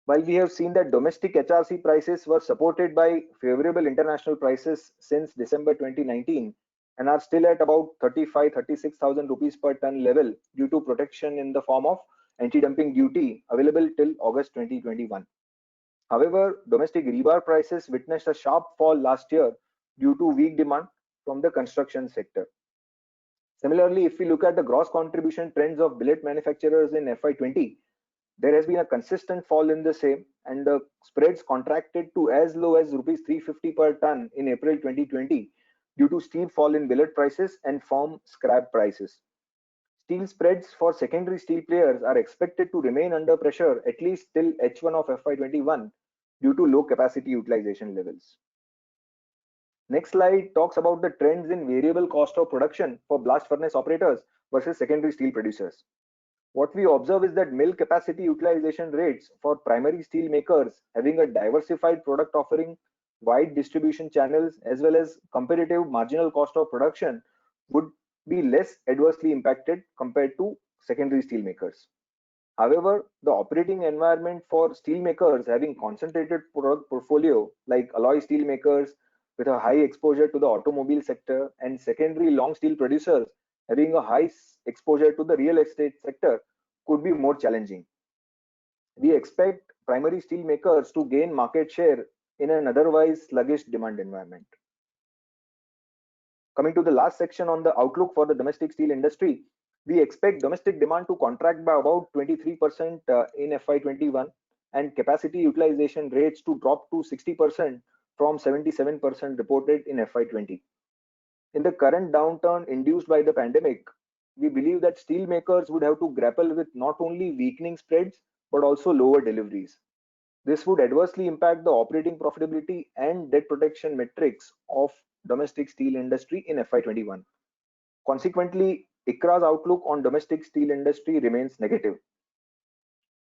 While we have seen that domestic HRC prices were supported by favorable international prices since December 2019 and are still at about 35,000-36,000 rupees per ton level due to protection in the form of anti-dumping duty available till August 2021. However, domestic rebar prices witnessed a sharp fall last year due to weak demand from the construction sector. Similarly, if we look at the gross contribution trends of billet manufacturers in FY20, there has been a consistent fall in the same, and the spreads contracted to as low as rupees 350 per ton in April 2020 due to steep fall in billet prices and firm scrap prices. Steel spreads for secondary steel players are expected to remain under pressure at least till H1 of FY21 due to low capacity utilization levels. Next slide talks about the trends in variable cost of production for blast furnace operators versus secondary steel producers. What we observe is that mill capacity utilization rates for primary steel makers having a diversified product offering, wide distribution channels, as well as competitive marginal cost of production would be less adversely impacted compared to secondary steel makers. However, the operating environment for steel makers having concentrated product portfolio like alloy steel makers with a high exposure to the automobile sector and secondary long steel producers having a high exposure to the real estate sector could be more challenging. We expect primary steel makers to gain market share in an otherwise sluggish demand environment. Coming to the last section on the outlook for the domestic steel industry, we expect domestic demand to contract by about 23% in FY21 and capacity utilization rates to drop to 60% from 77% reported in FY20. In the current downturn induced by the pandemic, we believe that steel makers would have to grapple with not only weakening spreads but also lower deliveries. This would adversely impact the operating profitability and debt protection metrics of domestic steel industry in FY21. Consequently, ICRA's outlook on domestic steel industry remains negative.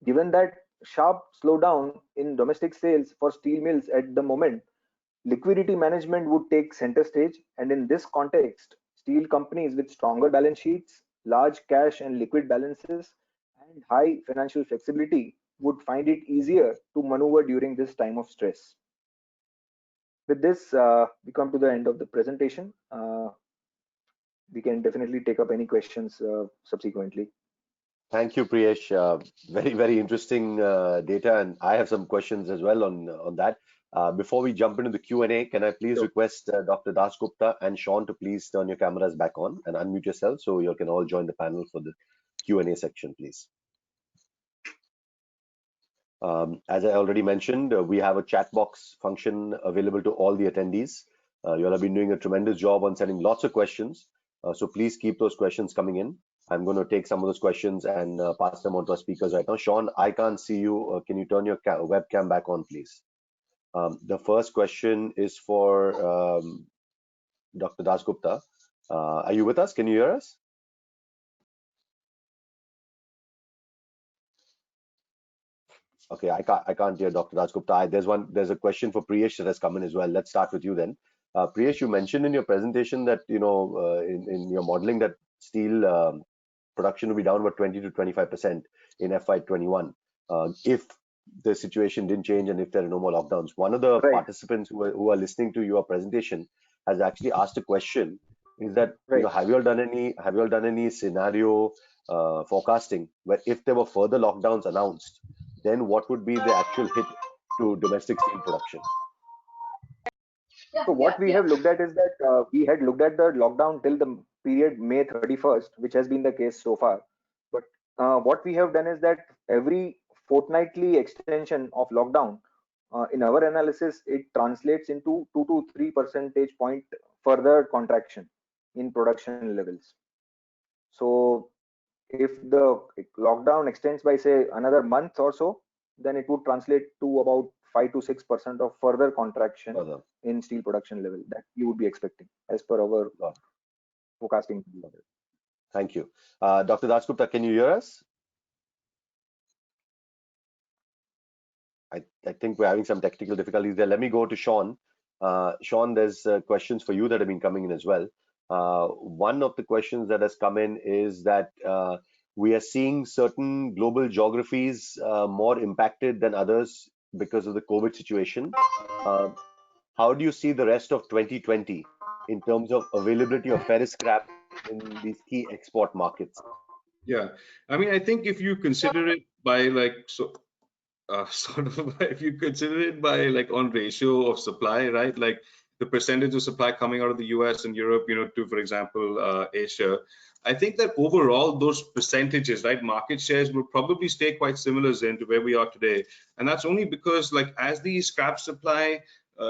Given that sharp slowdown in domestic sales for steel mills at the moment, liquidity management would take center stage, and in this context, steel companies with stronger balance sheets, large cash and liquid balances, and high financial flexibility would find it easier to maneuver during this time of stress. With this, we come to the end of the presentation. We can definitely take up any questions subsequently. Thank you, Priyesh. Very interesting data, and I have some questions as well on that. Before we jump into the Q&A, can I please request Dr. Dasgupta and Sean to please turn your cameras back on and unmute yourself so you can all join the panel for the Q&A section, please. As I already mentioned, we have a chat box function available to all the attendees. You all have been doing a tremendous job on sending lots of questions, so please keep those questions coming in. I'm going to take some of those questions and pass them on to our speakers right now. Sean, I can't see you. Can you turn your webcam back on, please? The first question is for Dr. Dasgupta. Are you with us? Can you hear us? Okay, I can't hear Dr. Dasgupta. There's a question for Priyesh that has come in as well. Let's start with you then. Priyesh, you mentioned in your presentation that in your modeling that steel production will be down about 20 to 25% in FY21 if the situation didn't change and if there are no more lockdowns. One of the participants who are listening to your presentation has actually asked a question: is that have you all done any scenario forecasting where if there were further lockdowns announced, then what would be the actual hit to domestic steel production? So what we have looked at is that we had looked at the lockdown till the period May 31st, which has been the case so far. But what we have done is that every fortnightly extension of lockdown, in our analysis, it translates into 2 to 3 percentage point further contraction in production levels. So if the lockdown extends by say another month or so, then it would translate to about 5 to 6% of further contraction in steel production level that you would be expecting as per our forecasting. Thank you. Dr. Dasgupta, can you hear us? I think we're having some technical difficulties there. Let me go to Sean. Sean, there's questions for you that have been coming in as well. One of the questions that has come in is that we are seeing certain global geographies more impacted than others because of the COVID situation. How do you see the rest of 2020 in terms of availability of ferrous scrap in these key export markets? Yeah, I mean, I think if you consider it by like if you consider it by like on ratio of supply, right? Like the percentage of supply coming out of the US and Europe, to, for example, Asia, I think that overall those percentages, right, market shares will probably stay quite similar then to where we are today. And that's only because like as the scrap supply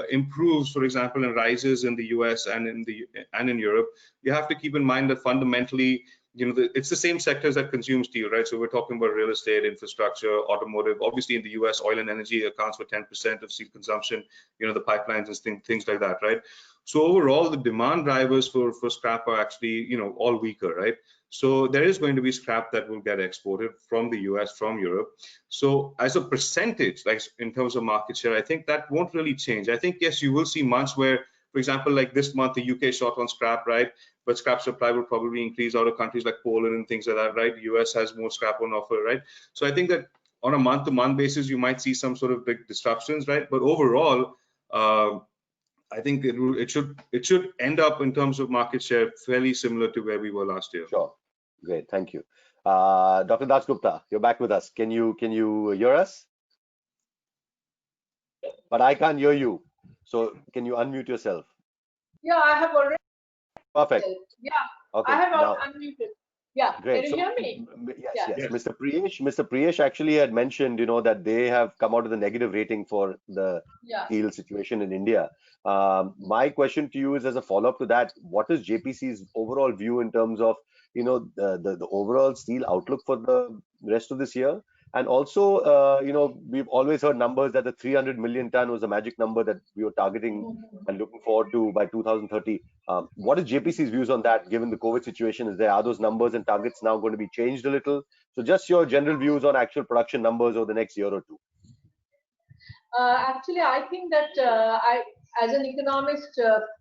improves, for example, and rises in the US and in Europe, you have to keep in mind that fundamentally, it's the same sectors that consume steel, right? So we're talking about real estate, infrastructure, automotive. Obviously, in the US, oil and energy accounts for 10% of steel consumption. The pipelines and things like that, right? So overall, the demand drivers for scrap are actually, all weaker, right? So there is going to be scrap that will get exported from the US, from Europe. So as a percentage, like in terms of market share, I think that won't really change. I think, yes, you will see months where, for example, like this month, the UK short on scrap, right? But scrap supply will probably increase out of countries like Poland and things like that, right? The US has more scrap on offer, right? So I think that on a month-to-month basis, you might see some sort of big disruptions, right? But overall, I think it should end up in terms of market share fairly similar to where we were last year. Sure, great, thank you. Dr. Dasgupta, you're back with us. Can you hear us? But I can't hear you. So can you unmute yourself? Yeah, I have already Perfect. Yeah, Okay. I have Now, unmuted. Yeah, great. can you hear me? Yes, Yeah. yes. Yes. Mr. Priyesh actually had mentioned, that they have come out with a negative rating for the Yeah. steel situation in India. My question to you is, as a follow-up to that, what is JPC's overall view in terms of, the overall steel outlook for the rest of this year? And also, we've always heard numbers that the 300 million ton was a magic number that we were targeting and looking forward to by 2030. What is JPC's views on that, given the COVID situation? Are those numbers and targets now going to be changed a little? So just your general views on actual production numbers over the next year or two. Actually, I think that as an economist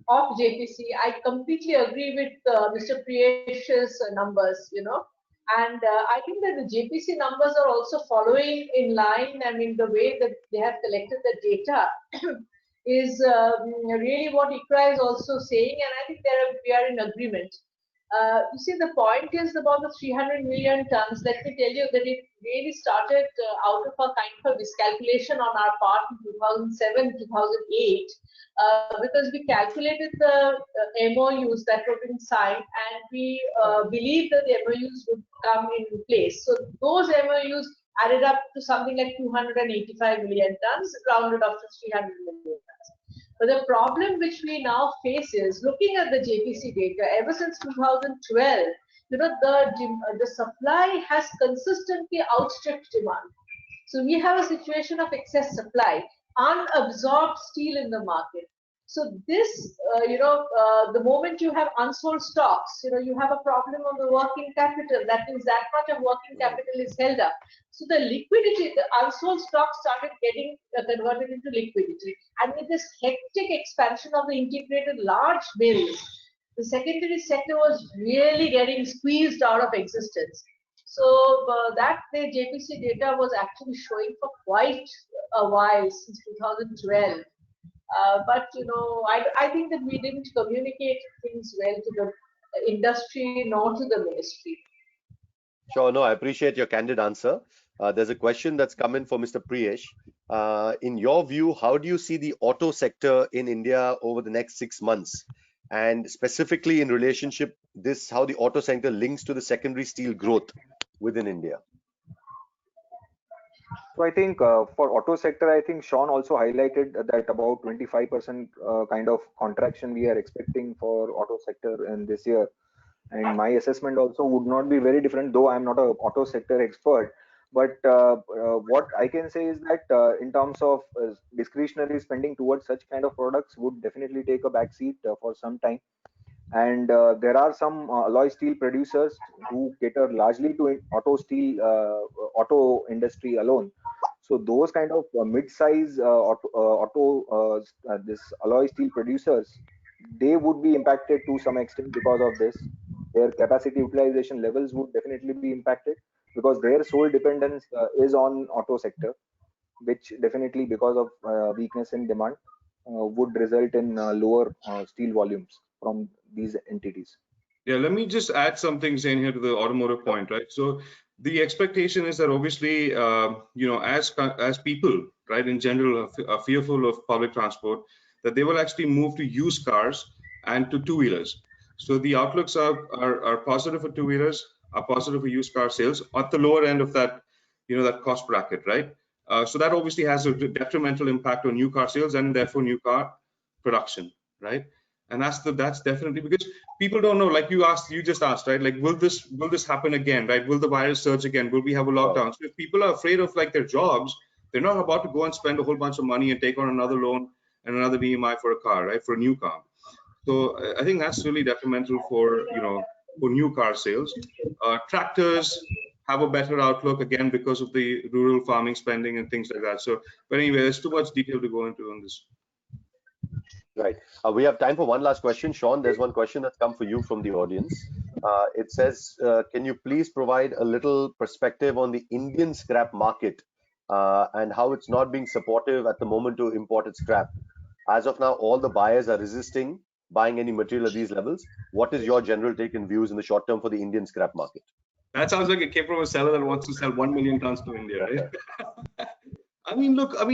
of JPC, I completely agree with Mr. Priyesh's numbers, and I think that the JPC numbers are also following in line. I mean, the way that they have collected the data is really what ICRA is also saying, and I think we are in agreement. You see, the point is about the 300 million tons. Let me tell you that it really started out of a kind of miscalculation on our part in 2007, 2008, because we calculated the MOUs that were being signed, and we believed that the MOUs would come in place. So those MOUs added up to something like 285 million tons, rounded up to 300 million tons. But the problem which we now face is, looking at the JPC data, ever since 2012, the supply has consistently outstripped demand. So we have a situation of excess supply, unabsorbed steel in the market. So this, the moment you have unsold stocks, you have a problem on the working capital. That means that much of working capital is held up. So the liquidity, the unsold stocks started getting converted into liquidity. And with this hectic expansion of the integrated large mills, the secondary sector was really getting squeezed out of existence. So that the JPC data was actually showing for quite a while, since 2012. But I think that we didn't communicate things well to the industry nor to the ministry. Sure, no, I appreciate your candid answer. There's a question that's come in for Mr. Priyesh. In your view, how do you see the auto sector in India over the next 6 months? And specifically in relationship, how the auto sector links to the secondary steel growth within India? So I think for auto sector, I think Sean also highlighted that about 25% kind of contraction we are expecting for auto sector in this year. And my assessment also would not be very different, though I'm not an auto sector expert. But what I can say is that in terms of discretionary spending towards such kind of products would definitely take a backseat for some time. And there are some alloy steel producers who cater largely to auto industry alone. So those kind of mid-size this alloy steel producers, they would be impacted to some extent because of this. Their capacity utilization levels would definitely be impacted because their sole dependence is on auto sector, which definitely, because of weakness in demand, would result in lower steel volumes from these entities. Yeah, let me just add something, Zain, here to the automotive point, right? So the expectation is that obviously, as people, right, in general, are fearful of public transport, that they will actually move to used cars and to two-wheelers. So the outlooks are positive for two-wheelers, are positive for used car sales at the lower end of that, that cost bracket, right? So that obviously has a detrimental impact on new car sales and therefore new car production, right? And that's definitely because people don't know, like you just asked, right? Like, will this happen again, right? Will the virus surge again? Will we have a lockdown? So if people are afraid of like their jobs, they're not about to go and spend a whole bunch of money and take on another loan and another EMI for a car, right? For a new car. So I think that's really detrimental for new car sales. Tractors have a better outlook again because of the rural farming spending and things like that. So, but anyway, there's too much detail to go into on this. Right. We have time for one last question. Sean, there's one question that's come for you from the audience. It says, can you please provide a little perspective on the Indian scrap market and how it's not being supportive at the moment to imported scrap? As of now, all the buyers are resisting buying any material at these levels. What is your general take and views in the short term for the Indian scrap market? That sounds like it came from a seller that wants to sell 1 million tons to India, right? I mean, look, I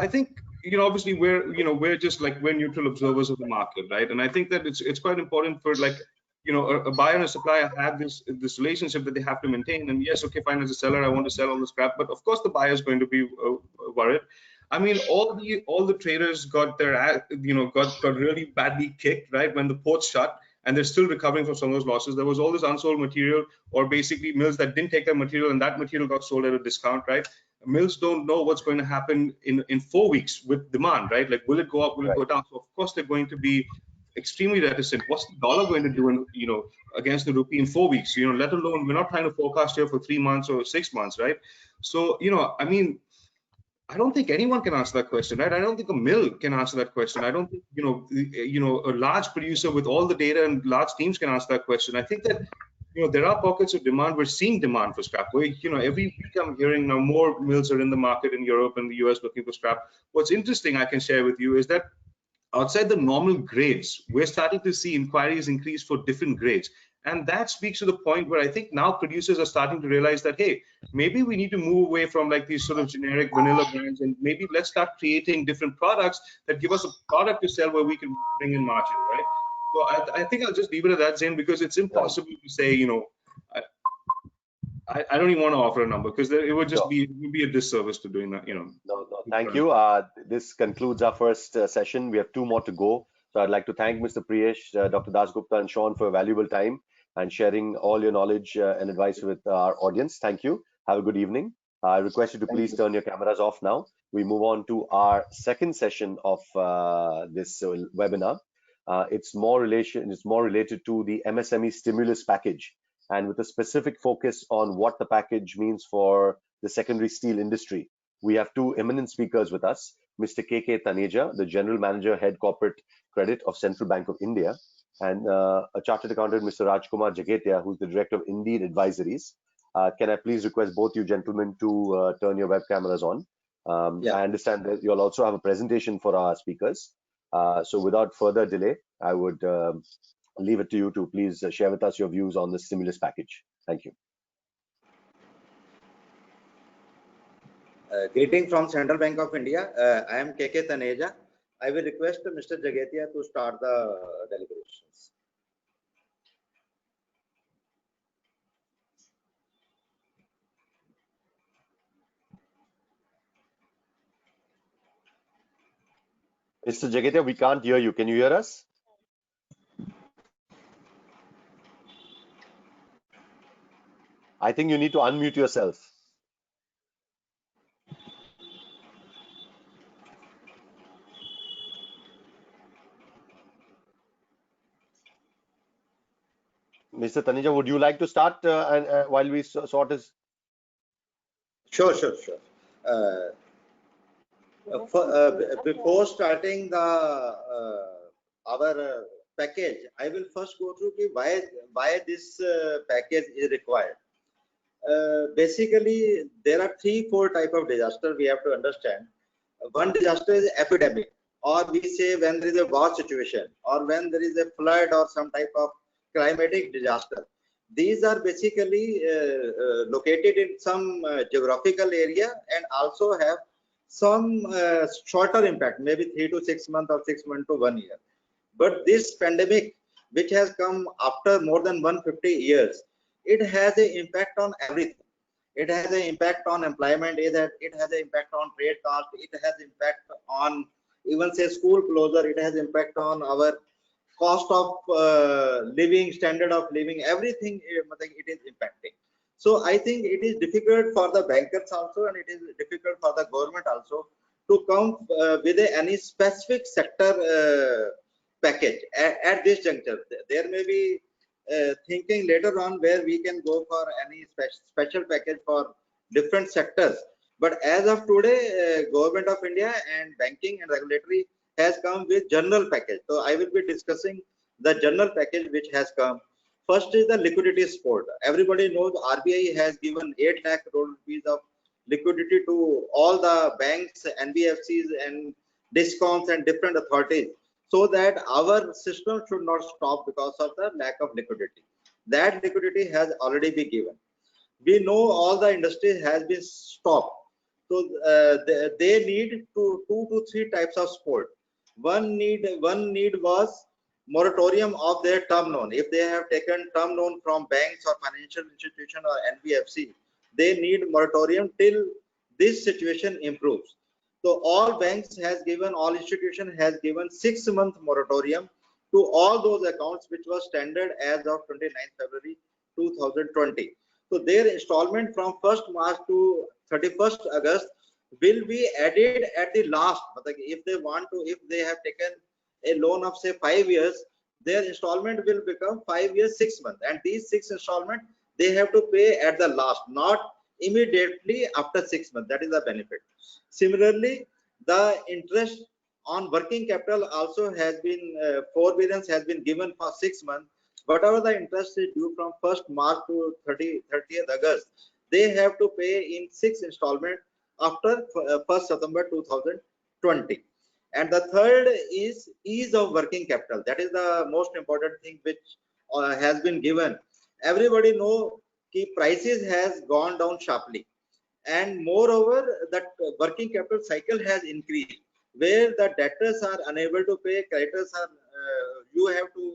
think obviously we're just like, we're neutral observers of the market, right? And I think that it's quite important for, like, a buyer and a supplier have this relationship that they have to maintain. And yes, okay, fine, as a seller, I want to sell all the scrap, but of course the buyer is going to be worried. I mean, all the traders got their got really badly kicked, right, when the ports shut, and they're still recovering from some of those losses. There was all this unsold material, or basically mills that didn't take their material, and that material got sold at a discount, right? Mills don't know what's going to happen in 4 weeks with demand, right? Like, will it go up, will it go down? So of course they're going to be extremely reticent. What's the dollar going to do against the rupee in 4 weeks? Let alone, we're not trying to forecast here for 3 months or 6 months, right? So I mean, I don't think anyone can answer that question, right? I don't think a mill can answer that question. I don't think a large producer with all the data and large teams can answer that question. I think that there are pockets of demand. We're seeing demand for scrap. Every week I'm hearing now more mills are in the market in Europe and the US looking for scrap. What's interesting I can share with you is that outside the normal grades, we're starting to see inquiries increase for different grades. And that speaks to the point where I think now producers are starting to realize that, hey, maybe we need to move away from like these sort of generic vanilla brands, and maybe let's start creating different products that give us a product to sell where we can bring in margin, right? So I think I'll just leave it at that, Zain, because it's impossible to say, I don't even want to offer a number, because it would just be a disservice to doing that, No, thank you. This concludes our first session. We have 2 more to go. So I'd like to thank Mr. Priyesh, Dr. Dasgupta, and Sean for a valuable time and sharing all your knowledge and advice with our audience. Thank you. Have a good evening. I request you to please turn your cameras off now. We move on to our second session of this webinar. It's more related to the MSME stimulus package, and with a specific focus on what the package means for the secondary steel industry. We have 2 eminent speakers with us, Mr. KK Taneja, the General Manager, Head Corporate Credit of Central Bank of India, and a Chartered Accountant, Mr. Rajkumar Jagetia, who's the Director of Indeed Advisories. Can I please request both you gentlemen to turn your web cameras on? I understand that you'll also have a presentation for our speakers. So without further delay, I would leave it to you to please share with us your views on the stimulus package. Thank you. Greeting from Central Bank of India. I am KK Taneja. I will request Mr. Jagetia to start the deliberations. Mr. Jagetia, we can't hear you. Can you hear us? I think you need to unmute yourself. Mr. Taneja, would you like to start while we sort this? Sure. Before starting the our package, I will first go through why this package is required. Basically, there are 3-4 type of disaster we have to understand. One disaster is epidemic, or we say when there is a war situation, or when there is a flood or some type of climatic disaster. These are basically located in some geographical area and also have some shorter impact, maybe 3 to 6 months or 6 months to 1 year. But this pandemic, which has come after more than 150 years, it has an impact on everything. It has an impact on employment, it has an impact on trade cost, it has impact on even say school closure, it has impact on our cost of living, standard of living, everything it is impacting. So I think it is difficult for the bankers also, and it is difficult for the government also to come with any specific sector package at this juncture. There may be thinking later on where we can go for any special package for different sectors. But as of today, Government of India and banking and regulatory has come with general package. So I will be discussing the general package which has come. First is the liquidity support. Everybody knows RBI has given 8 lakh crore rupees of liquidity to all the banks, NBFCs and DISCOMs and different authorities, so that our system should not stop because of the lack of liquidity. That liquidity has already been given. We know all the industry has been stopped. So they need two to three types of support. One need was moratorium of their term loan. If they have taken term loan from banks or financial institution or NBFC, they need moratorium till this situation improves. So all banks has given, all institution has given 6-month moratorium to all those accounts which was standard as of 29th February 2020. So their installment from 1st March to 31st August will be added at the last. If they want to, if they have taken a loan of say 5 years, their installment will become 5 years 6 months, and these 6 installment they have to pay at the last, not immediately after 6 months. That is the benefit. Similarly, the interest on working capital also has been forbearance has been given for 6 months. Whatever the interest is due from 1st March to 30th August, they have to pay in 6 installment after 1st September 2020. And the third is ease of working capital. That is the most important thing which has been given. Everybody know that prices has gone down sharply, and moreover that working capital cycle has increased, where the debtors are unable to pay, creditors are you have to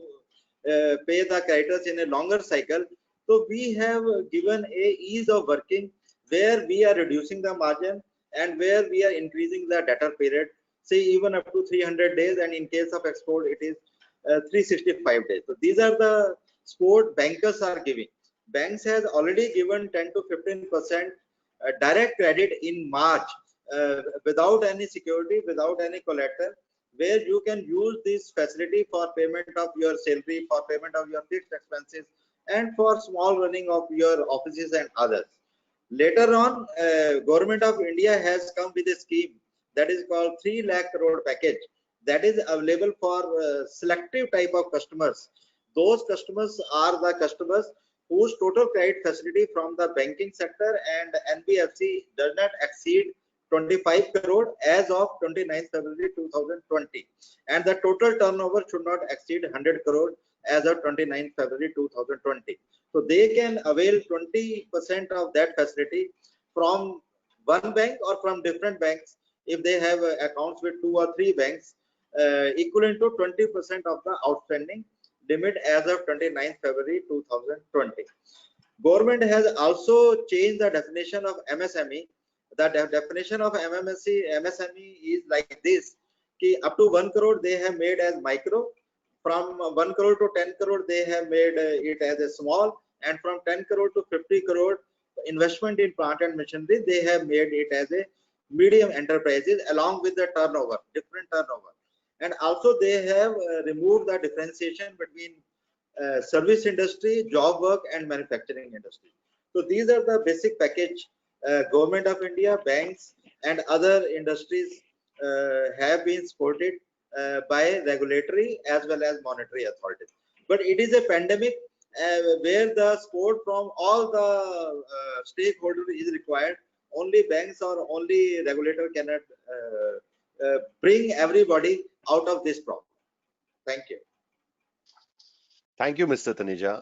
pay the creditors in a longer cycle. So we have given a ease of working, where we are reducing the margin and where we are increasing the debtor period, say even up to 300 days, and in case of export it is 365 days. So these are the support bankers are giving. Banks has already given 10 to 15% direct credit in March without any security, without any collateral, where you can use this facility for payment of your salary, for payment of your fixed expenses, and for small running of your offices and others. Later on, Government of India has come with a scheme that is called 3 lakh crore package, that is available for selective type of customers. Those customers are the customers whose total credit facility from the banking sector and NBFC does not exceed 25 crore as of 29th February 2020, and the total turnover should not exceed 100 crore as of 29th February 2020. So they can avail 20% of that facility from one bank or from different banks if they have accounts with 2 or 3 banks, equivalent to 20% of the outstanding limit as of 29th February 2020. Government has also changed the definition of MSME. The definition of MSME is like this: up to 1 crore they have made as micro, from 1 crore to 10 crore they have made it as a small, and from 10 crore to 50 crore investment in plant and machinery they have made it as a medium enterprises, along with the turnover, different turnover. And also they have removed the differentiation between service industry, job work, and manufacturing industry. So these are the basic package Government of India, banks, and other industries have been supported by regulatory as well as monetary authorities. But it is a pandemic where the support from all the stakeholders is required. Only banks or only regulator cannot bring everybody out of this problem. Thank you. Thank you, Mr. Taneja.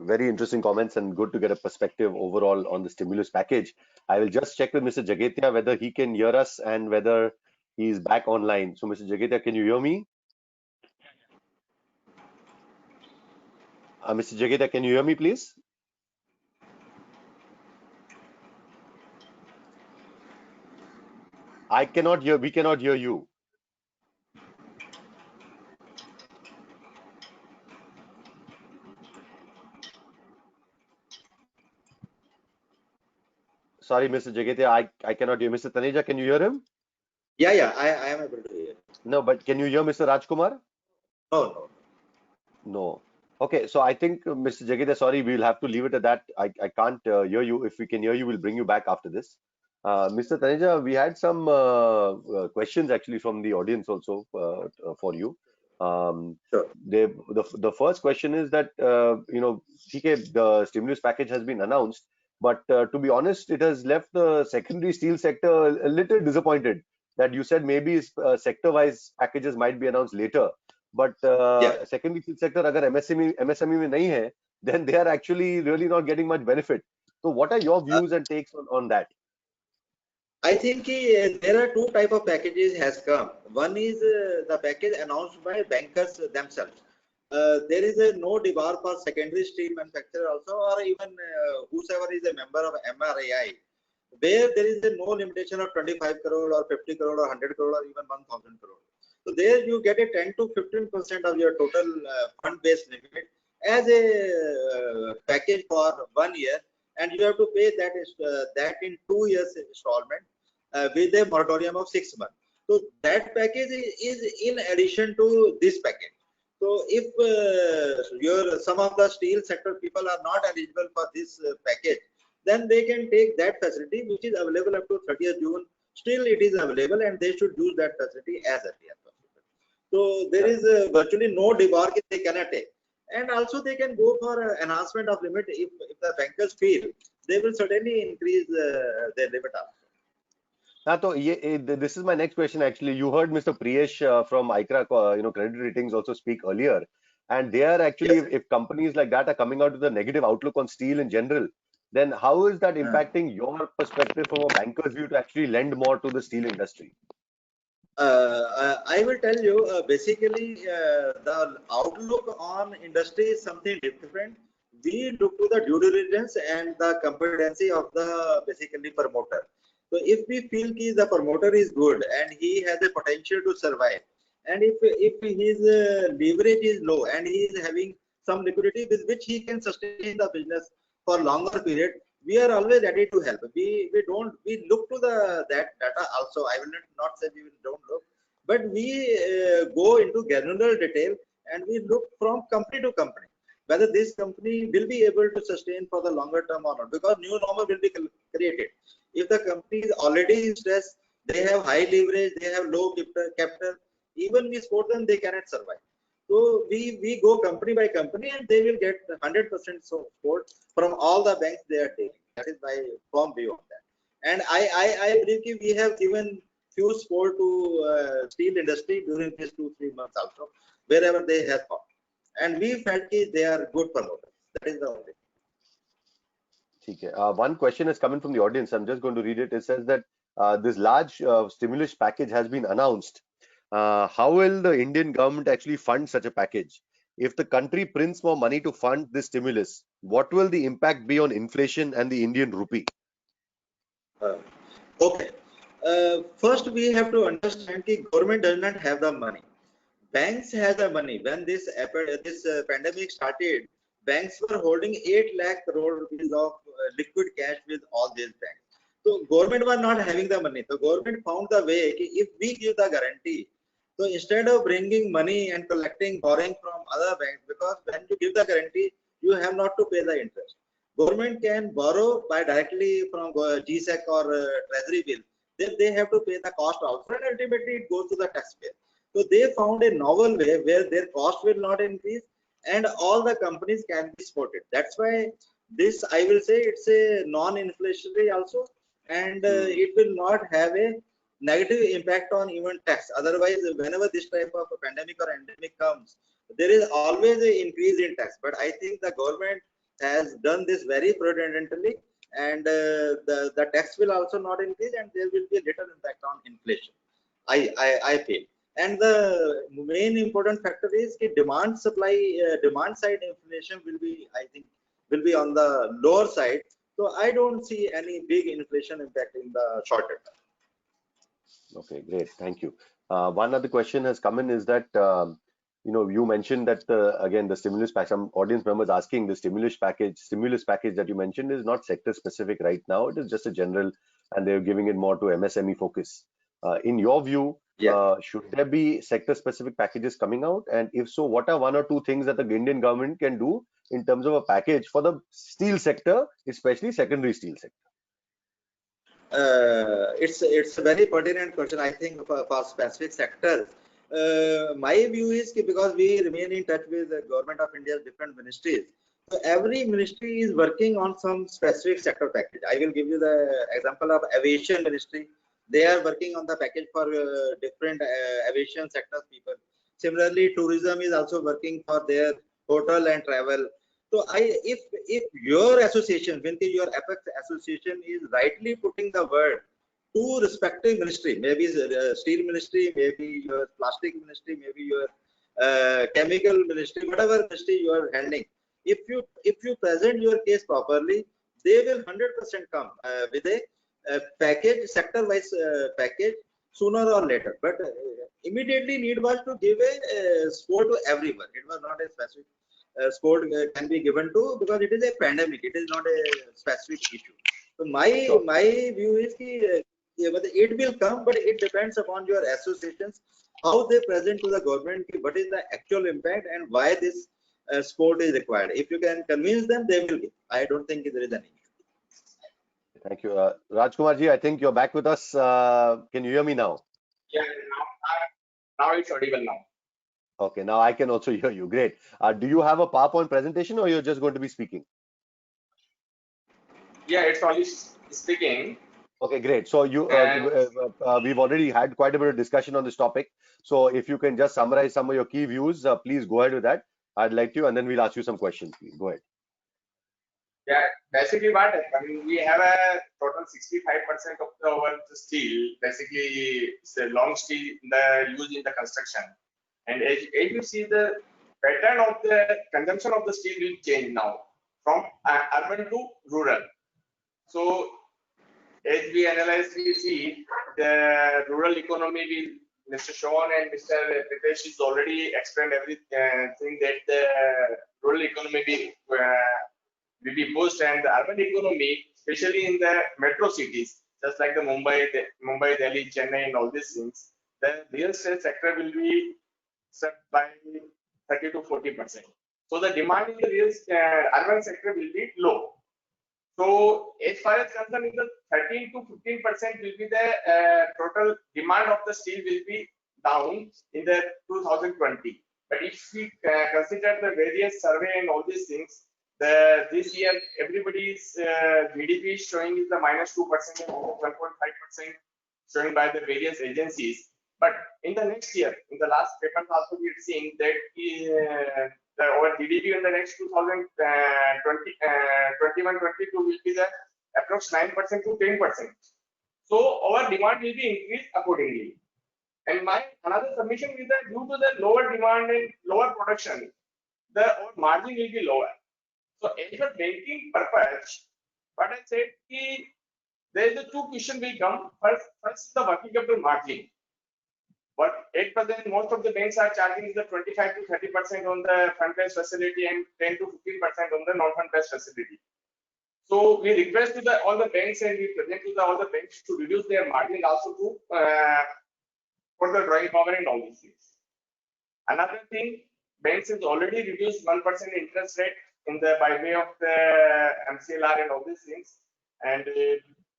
Very interesting comments and good to get a perspective overall on the stimulus package. I will just check with Mr. Jagetia whether he can hear us and whether he is back online. So, Mr. Jagetia, can you hear me? Mr. Jagetia, can you hear me, please? I cannot hear. We cannot hear you. Sorry, Mr. Jagetia, I cannot hear. Mr. Taneja, can you hear him? Yeah, I am able to hear. No, but can you hear Mr. Rajkumar? No. Okay, so I think, Mr. Jagetia, sorry, we'll have to leave it at that. I can't hear you. If we can hear you, we'll bring you back after this. Mr. Taneja, we had some questions actually from the audience also for you. Sure. The first question is that, TK, the stimulus package has been announced, but to be honest, it has left the secondary steel sector a little disappointed that you said maybe sector-wise packages might be announced later. But secondary steel sector, agar MSME mein nahi hai, then they are actually really not getting much benefit. So what are your views and takes on that? I think there are two type of packages has come. One is the package announced by bankers themselves. There is no debar for secondary steel manufacturer also, or even whosoever is a member of MRAI, where there is no limitation of 25 crore or 50 crore or 100 crore or even 1000 crore. So there you get a 10 to 15% of your total fund-based limit as a package for 1 year, and you have to pay that in 2 years installment with a moratorium of 6 months. So that package is in addition to this package. So if some of the steel sector people are not eligible for this package, then they can take that facility which is available up to 30th June. Still it is available and they should use that facility as early as possible. So there is virtually no debark they cannot take. And also they can go for enhancement of limit if the bankers feel they will certainly increase their limit also. This is my next question actually. You heard Mr. Priyesh from ICRA, credit ratings also speak earlier, and they are actually, Yes. if companies like that are coming out with a negative outlook on steel in general, then how is that impacting your perspective from a banker's view to actually lend more to the steel industry? I will tell you, basically, the outlook on industry is something different. We look to the due diligence and the competency of the basically promoter. So if we feel the promoter is good and he has a potential to survive, and if his leverage is low and he is having some liquidity with which he can sustain the business for longer period, we are always ready to help. We look to that data also. I will not say we don't look, but we go into granular detail and we look from company to company whether this company will be able to sustain for the longer term or not, because new normal will be created. If the company is already in stress, they have high leverage, they have low capital, even we support them, they cannot survive. So we go company by company and they will get 100% support from all the banks they are taking. That is my firm view on that. And I believe we have given few support to steel industry during these 2-3 months also, wherever they have come. And we felt they are good promoters. That is the only. Okay. One question is coming from the audience. I'm just going to read it. It says that this large stimulus package has been announced. How will the Indian government actually fund such a package? If the country prints more money to fund this stimulus, what will the impact be on inflation and the Indian rupee? Okay. First, we have to understand that government does not have the money. Banks have the money. When this pandemic started, banks were holding 8 lakh crore rupees of liquid cash with all these banks. So government was not having the money. The government found the way, if we give the guarantee, so instead of bringing money and collecting borrowing from other banks, because when you give the guarantee, you have not to pay the interest. Government can borrow by directly from GSEC or treasury bill. They have to pay the cost also, and ultimately it goes to the taxpayer. So they found a novel way where their cost will not increase and all the companies can be supported. That's why this, I will say, it's a non-inflationary also, and it will not have a negative impact on even tax. Otherwise, whenever this type of a pandemic or endemic comes, there is always an increase in tax. But I think the government has done this very prudently, and the tax will also not increase, and there will be a little impact on inflation. I feel. And the main important factor is that demand side inflation will be, I think, will be on the lower side. So I don't see any big inflation impact in the short term. Okay, great. Thank you. One other question has come in is that, you mentioned that again, the stimulus package, some audience members asking the stimulus package that you mentioned is not sector specific right now. It is just a general, and they're giving it more to MSME focus. In your view, should there be sector specific packages coming out? And if so, what are one or two things that the Indian government can do in terms of a package for the steel sector, especially secondary steel sector? It's a very pertinent question, I think, for specific sectors. My view is because we remain in touch with the government of India's different ministries. So every ministry is working on some specific sector package. I will give you the example of aviation ministry. They are working on the package for different aviation sectors people. Similarly, tourism is also working for their hotel and travel. So if your association, your Apex association is rightly putting the word to respective ministry, maybe steel ministry, maybe your plastic ministry, maybe your chemical ministry, whatever ministry you are handling. If you present your case properly, they will 100% come with a package, sector-wise package sooner or later. But immediately need was to give a support to everyone. It was not a specific support can be given to, because it is a pandemic. It is not a specific issue. So my view is that it will come, but it depends upon your associations, how they present to the government what is the actual impact and why this support is required. If you can convince them, they will give. I don't think there is any issue. Thank you. Rajkumarji, I think you're back with us. Can you hear me now? Yeah, now it's audible now. Okay, now I can also hear you. Great. Do you have a PowerPoint presentation, or you're just going to be speaking? Yeah, it's only speaking. Okay, great. So we've already had quite a bit of discussion on this topic. So if you can just summarize some of your key views, please go ahead with that. I'd like to, and then we'll ask you some questions. Please go ahead. Yeah, basically what happened, we have a total 65% of our steel, basically it's a long steel used in the construction. And as you see, the pattern of the consumption of the steel will change now from urban to rural. So as we analyze, we see the rural economy will, Mr. Sean and Mr. Pritesh is already explained everything that the rural economy will be pushed, and the urban economy, especially in the metro cities, just like the Mumbai, Delhi, Chennai, and all these things, the real estate sector will be set by 30 to 40%. So the demand in the real urban sector will be low. So as far as concerned, in the 13 to 15% will be the total demand of the steel will be down in the 2020. But if we consider the various survey and all these things, this year everybody's GDP is showing is the -2% and 1.5% shown by the various agencies. But in the next year, in the last paper also we are seeing that our GDP in the next 2021-22 will be the approx 9% to 10%. So our demand will be increased accordingly. And my another submission is that due to the lower demand and lower production, our margin will be lower. So as a banking purpose, what I said, there is a two question will come. First the working capital margin. But 8% most of the banks are charging the 25 to 30% on the fund-based facility and 10 to 15% on the non-fund-based facility. So we request to all the banks and we present to all the banks to reduce their margin also to for the drawing power and all these things. Another thing, banks has already reduced 1% interest rate by way of the MCLR and all these things, and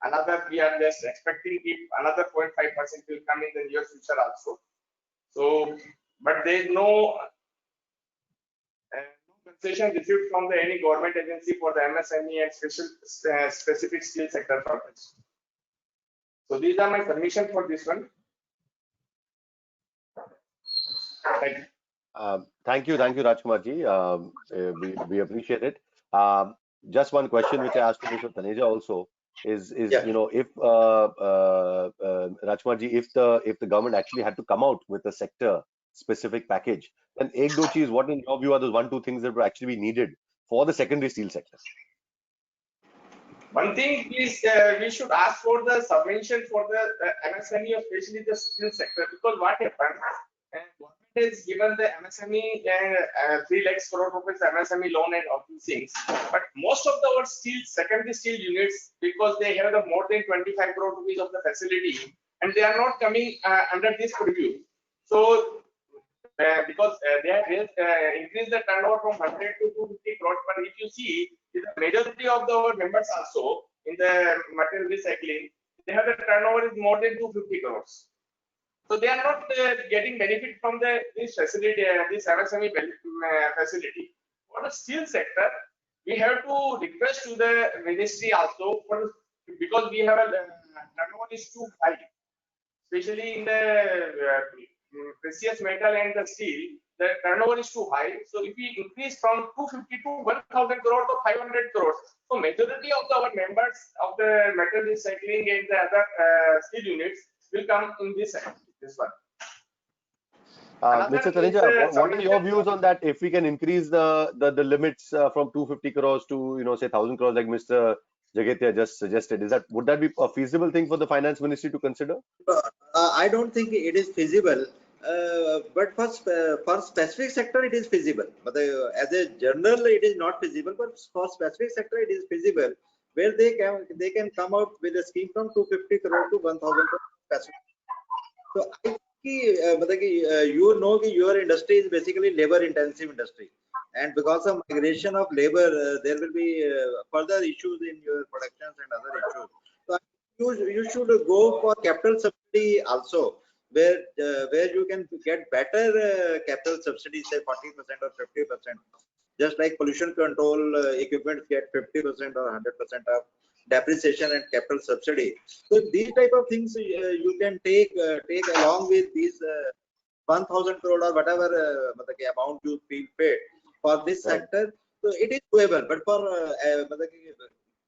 another we are just expecting another 0.5% will come in the near future also. So, but there is no concession received from any government agency for the MSME and specific steel sector projects. So these are my submission for this one. Thank you. Thank you, Rajkumarji. We appreciate it. Just one question which I asked to Mr. Taneja also is Yeah. you know, if Rajkumarji, if the government actually had to come out with a sector specific package, then ek do cheez, what in your view are the 1-2 things that would actually be needed for the secondary steel sector? One thing is we should ask for the subvention for the MSME, especially the steel sector, because what happened, government has given the MSME 3 lakhs crore rupees MSME loan and all these things, but most of our secondary steel units, because they have the more than 25 crore rupees of the facility, and they are not coming under this purview. So because they have increased the turnover from 100 to 250 crores, but if you see, the majority of our members also in the material recycling, they have the turnover is more than 250 crores. So they are not getting benefit from this facility, this MSME facility. For the steel sector, we have to request to the ministry also because we have a turnover is too high, especially in the precious metal and the steel. the turnover is too high. So if we increase from 250 to 1,000 crores to 500 crores, so majority of our members of the metal recycling and the other steel units will come in this one. Mr. Taneja, what are your views on that? If we can increase the limits from 250 crores to, say 1,000 crores, like Mr. Jagatia just suggested, would that be a feasible thing for the finance ministry to consider? I don't think it is feasible, but for specific sector it is feasible. But as a general, it is not feasible. But for specific sector, it is feasible, where they can come out with a scheme from 250 crore to 1,000 crore. So I think your industry is basically labor intensive industry, and because of migration of labor, there will be further issues in your productions and other issues. So you should go for capital subsidy also, where you can get better capital subsidy, say 40% or 50%, just like pollution control equipment get 50% or 100% of depreciation and capital subsidy. So these type of things you can take along with these 1,000 crore or whatever amount you feel paid for this sector. So it is doable, but for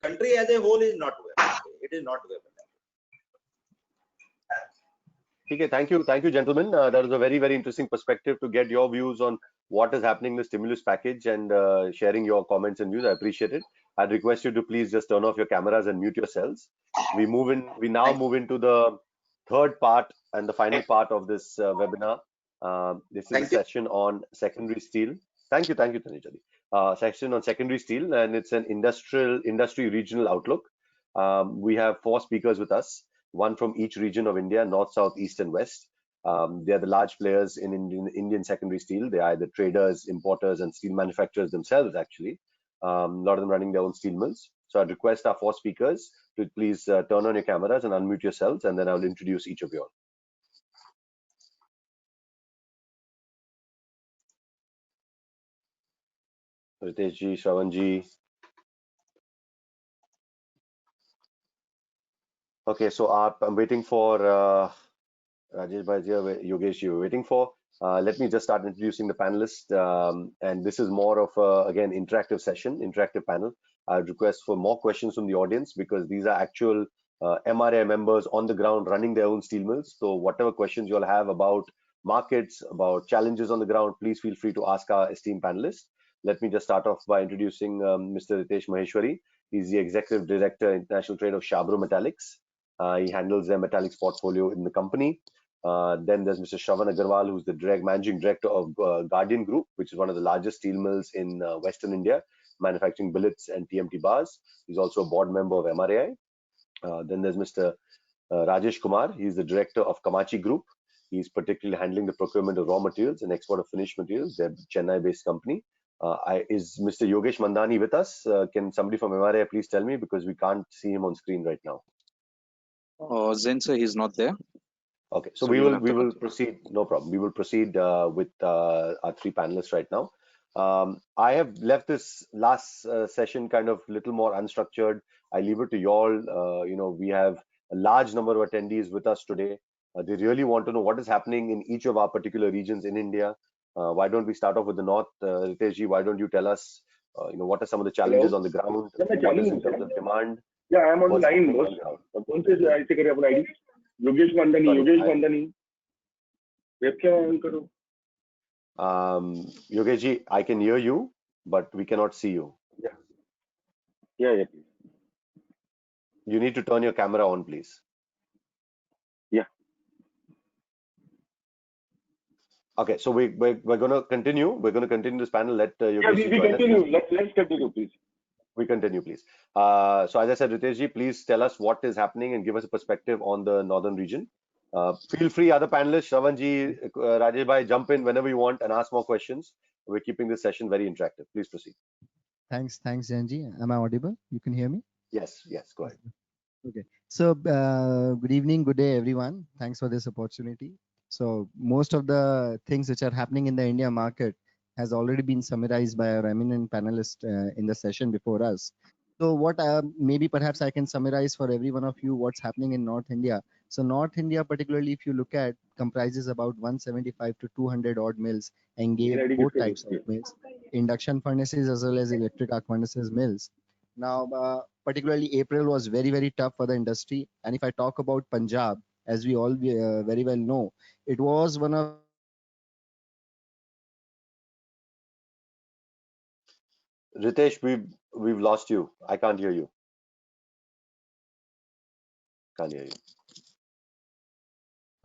country as a whole is not doable. It is not doable. Okay, thank you, gentlemen. That was a very, very interesting perspective to get your views on what is happening in the stimulus package and sharing your comments and views. I appreciate it. I'd request you to please just turn off your cameras and mute yourselves. We now move into the third part and the final part of this webinar. This is a session on secondary steel. Thank you, Taneja. Section on secondary steel, and it's an industry regional outlook. We have 4 speakers with us, one from each region of India: north, south, east, and west. They are the large players in Indian secondary steel. They are either traders, importers, and steel manufacturers themselves, actually. A lot of them running their own steel mills. So I'd request our 4 speakers to please turn on your cameras and unmute yourselves, and then I'll introduce each of you all. Ritesh ji, Shravan ji. Okay, so I'm waiting for Rajesh Bhai, Yogesh, you're waiting for. Let me just start introducing the panelists. And this is more of again, interactive session, interactive panel. I request for more questions from the audience, because these are actual MRI members on the ground running their own steel mills. So whatever questions you all have about markets, about challenges on the ground, please feel free to ask our esteemed panelists. Let me just start off by introducing Mr. Ritesh Maheshwari. He's the Executive Director, International Trade of Shabro Metallics. He handles their metallics portfolio in the company. Then there's Mr. Shravan Agarwal, who's the Managing Director of Guardian Group, which is one of the largest steel mills in Western India, manufacturing billets and TMT bars. He's also a board member of MRAI. Then there's Mr. Rajesh Kumar. He's the Director of Kamachi Group. He's particularly handling the procurement of raw materials and export of finished materials. They're a Chennai-based company. Is Mr. Yogesh Mandani with us? Can somebody from MRAI please tell me, because we can't see him on screen right now. Zen sir, he's not there. Okay, so we will proceed. No problem. We will proceed with our 3 panelists right now. I have left this last session kind of little more unstructured. I leave it to you all. We have a large number of attendees with us today. They really want to know what is happening in each of our particular regions in India. Why don't we start off with the north? Ritesh ji, why don't you tell us, what are some of the challenges on the ground? What is in terms of demand? Yeah, I am on the line, boss. Yogesh Mandani. Webcam on karo. Yogesh ji, I can hear you, but we cannot see you. Yeah, please. You need to turn your camera on, please. Yeah. Okay, so we're going to continue. We're going to continue this panel. Let Yogesh we continue. Let's continue, please. We continue, please. So as I said, Ritesh ji, please tell us what is happening and give us a perspective on the northern region. Feel free, other panelists, Shravan ji, Rajesh bhai, jump in whenever you want and ask more questions. We're keeping this session very interactive. Please proceed. Thanks, Zen ji. Am I audible? You can hear me? Yes, go ahead. Okay. So good evening, good day, everyone. Thanks for this opportunity. So most of the things which are happening in the India market has already been summarized by our eminent panelist in the session before us. So what maybe perhaps I can summarize for every one of you what's happening in North India. So North India, particularly if you look at, comprises about 175 to 200 odd mills, engage both types of mills, induction furnaces as well as electric arc furnaces mills. Now, particularly April was very, very tough for the industry. And if I talk about Punjab, as we all very well know, it was one of Ritesh, we've lost you. I can't hear you. Can't hear you.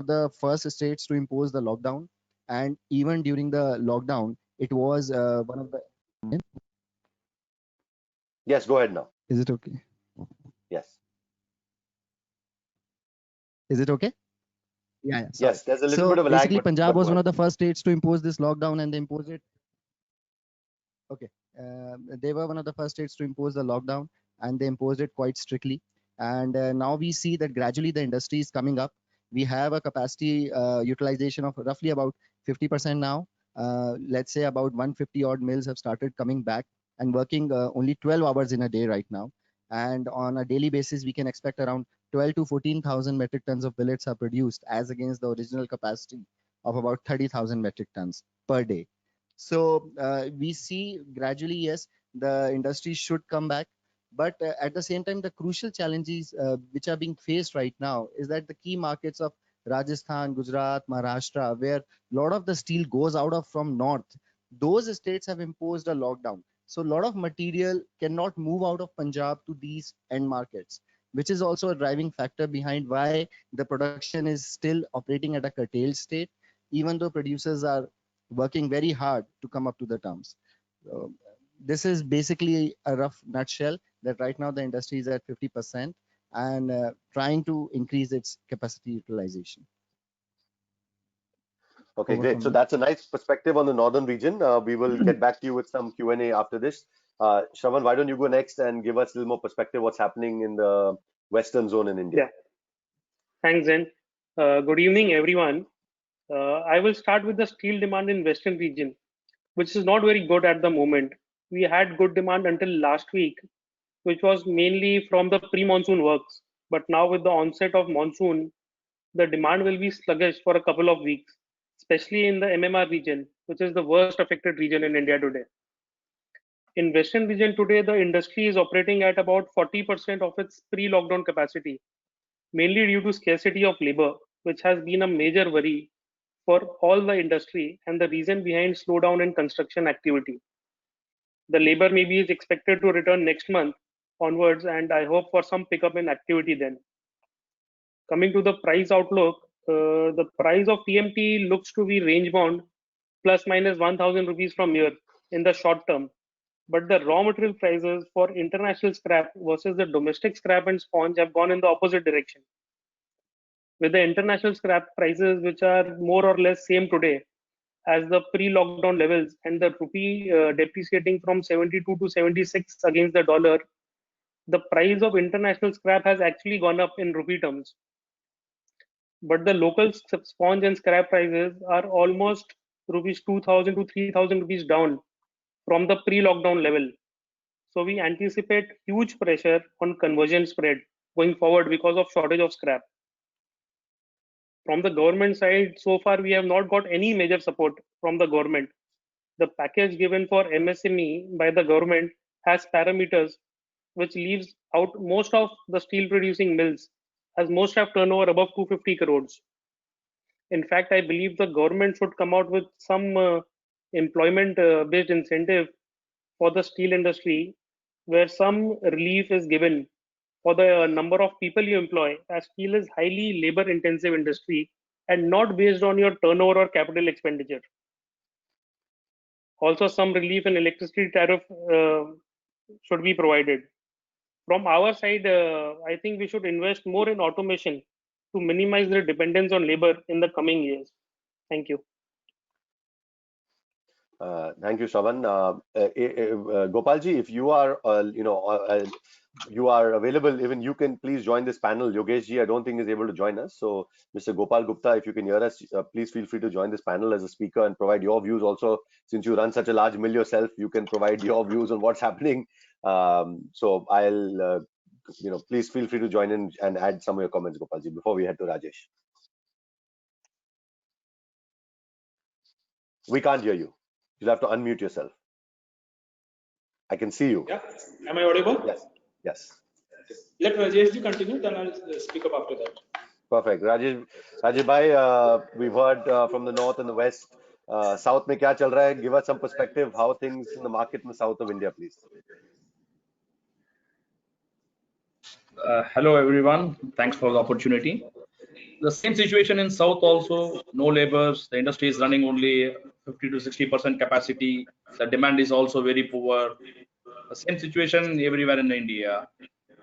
the first states to impose the lockdown. And even during the lockdown, it was one of the. Yes, go ahead now. Is it okay? Yes. Is it okay? Yeah, sorry. Yes, there's a little So bit of a lag, basically, Punjab but was go one ahead. of the first states to impose this lockdown, and they imposed it. Okay, they were one of the first states to impose the lockdown, and they imposed it quite strictly. And now we see that gradually the industry is coming up. We have a capacity utilization of roughly about 50% now. Let's say about 150 odd mills have started coming back and working only 12 hours in a day right now. And on a daily basis, we can expect around 12 to 14,000 metric tons of billets are produced, as against the original capacity of about 30,000 metric tons per day. So we see gradually, yes, the industry should come back. But at the same time, the crucial challenges which are being faced right now is that the key markets of Rajasthan, Gujarat, Maharashtra, where a lot of the steel goes out of from north, those states have imposed a lockdown. So a lot of material cannot move out of Punjab to these end markets, which is also a driving factor behind why the production is still operating at a curtailed state, even though producers are working very hard to come up to the terms. So, this is basically a rough nutshell that right now the industry is at 50% and trying to increase its capacity utilization. Okay, Over great. from So you. that's a nice perspective on the northern region. We will get back to you with some Q&A after this. Shravan, why don't you go next and give us a little more perspective what's happening in the western zone in India? Yeah, thanks, Zen. Good evening, everyone. I will start with the steel demand in Western region, which is not very good at the moment. We had good demand until last week, which was mainly from the pre-monsoon works. But now with the onset of monsoon, the demand will be sluggish for a couple of weeks, especially in the MMR region, which is the worst affected region in India today. In Western region today, the industry is operating at about 40% of its pre-lockdown capacity, mainly due to scarcity of labor, which has been a major worry for all the industry and the reason behind slowdown in construction activity. The labor maybe is expected to return next month onwards, and I hope for some pickup in activity then. Coming to the price outlook, the price of TMT looks to be range bound plus minus 1,000 rupees from here in the short term. But the raw material prices for international scrap versus the domestic scrap and sponge have gone in the opposite direction. With the international scrap prices, which are more or less same today as the pre-lockdown levels, and the rupee depreciating from 72 to 76 against the dollar, the price of international scrap has actually gone up in rupee terms. But the local sponge and scrap prices are almost rupees 2,000 to 3,000 rupees down from the pre-lockdown level. So we anticipate huge pressure on conversion spread going forward because of shortage of scrap. From the government side, so far we have not got any major support from the government. The package given for MSME by the government has parameters which leaves out most of the steel producing mills, as most have turnover above 250 crores. In fact, I believe the government should come out with some employment based incentive for the steel industry, where some relief is given for the number of people you employ, as steel is highly labor intensive industry and not based on your turnover or capital expenditure. Also, some relief in electricity tariff should be provided. From our side, I think we should invest more in automation to minimize the dependence on labor in the coming years. Thank you. Thank you, Shravan. Gopalji, if you are, you are available, even you can please join this panel. Yogeshji, I don't think is able to join us. So, Mr. Gopal Gupta, if you can hear us, please feel free to join this panel as a speaker and provide your views. Also, since you run such a large mill yourself, you can provide your views on what's happening So I'll, please feel free to join in and add some of your comments, Gopalji, before we head to Rajesh. We can't hear you. You'll have to unmute yourself. I can see you. Yeah. Am I audible? Yes. Yes. Let Rajesh continue, then I'll speak up after that. Perfect. Rajesh bhai, we've heard from the north and the west. South mein kya chal raha hai? Give us some perspective. How things in the market in the south of India, please. Hello everyone. Thanks for the opportunity. The same situation in south also. No laborers. The industry is running only 50 to 60% capacity. The demand is also very poor. The same situation everywhere in India.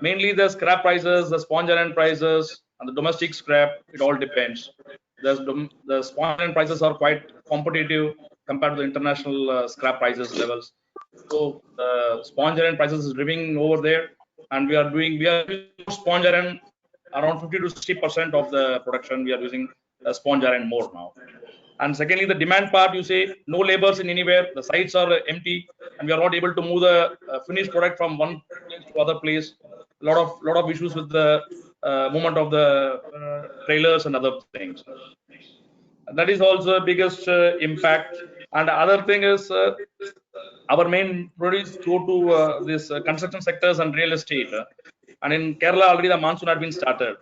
Mainly the scrap prices, the sponge iron prices, and the domestic scrap. It all depends. The sponge iron prices are quite competitive compared to the international scrap prices levels. So the sponge iron prices is driving over there, and we are using sponge iron around 50 to 60% of the production. We are using sponge iron more now. And secondly, the demand part, you say no labors in anywhere, the sites are empty, and we are not able to move the finished product from one place to other place. Lot of issues with the movement of the trailers and other things. That is also the biggest impact. And the other thing is our main produce go to this construction sectors and real estate. And in Kerala already the monsoon had been started,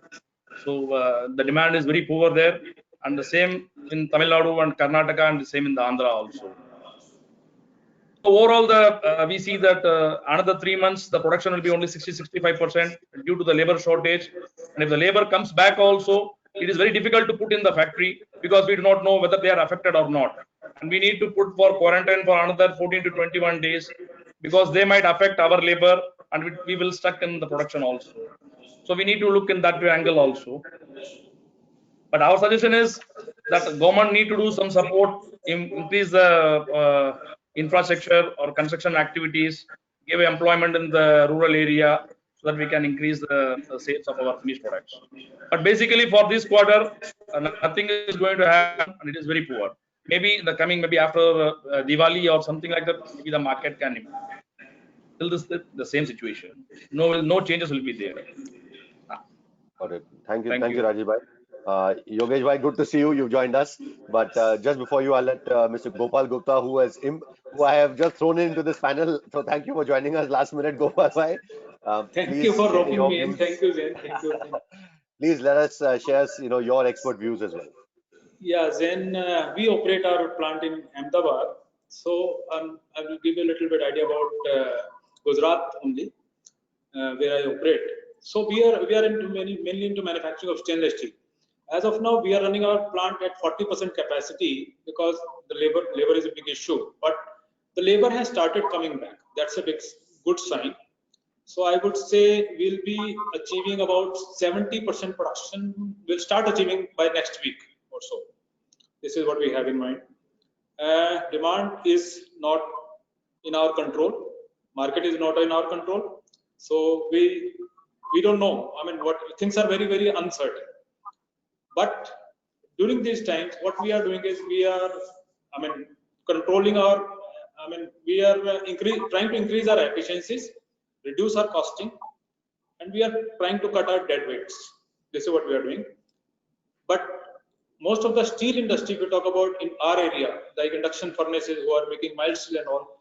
so the demand is very poor there. And the same in Tamil Nadu and Karnataka, and the same in the Andhra also. Overall, we see that another 3 months the production will be only 60-65% due to the labor shortage. And if the labor comes back also, it is very difficult to put in the factory because we do not know whether they are affected or not. And we need to put for quarantine for another 14 to 21 days because they might affect our labor and we will stuck in the production also. So we need to look in that angle also. But our suggestion is that the government need to do some support, increase the infrastructure or construction activities, give employment in the rural area so that we can increase the sales of our finished products. But basically for this quarter, nothing is going to happen and it is very poor. Maybe in the coming, maybe after Diwali or something like that, maybe the market can improve. Till this, the same situation. No changes will be there. Got it. Thank you, Rajesh bhai. Yogesh bhai, good to see you. You've joined us. But just before you, I'll let Mr. Gopal Gupta, who I have just thrown into this panel. So thank you for joining us last minute, Gopal bhai. Thank you for roping me in. Thank you, Zain. Thank you. Please let us share, your expert views as well. Yeah, Zain, we operate our plant in Ahmedabad. So I will give you a little bit idea about Gujarat only, where I operate. So we are mainly into manufacturing of stainless steel. As of now, we are running our plant at 40% capacity because the labor is a big issue. But the labor has started coming back. That's a good sign. So I would say we'll be achieving about 70% production. We'll start achieving by next week or so. This is what we have in mind. Demand is not in our control. Market is not in our control. So we don't know. I mean, what things are very, very uncertain. But during these times, what we are doing is we are, controlling our, we are trying to increase our efficiencies, reduce our costing, and we are trying to cut our dead weights. This is what we are doing. But most of the steel industry we talk about in our area, like induction furnaces who are making mild steel and all,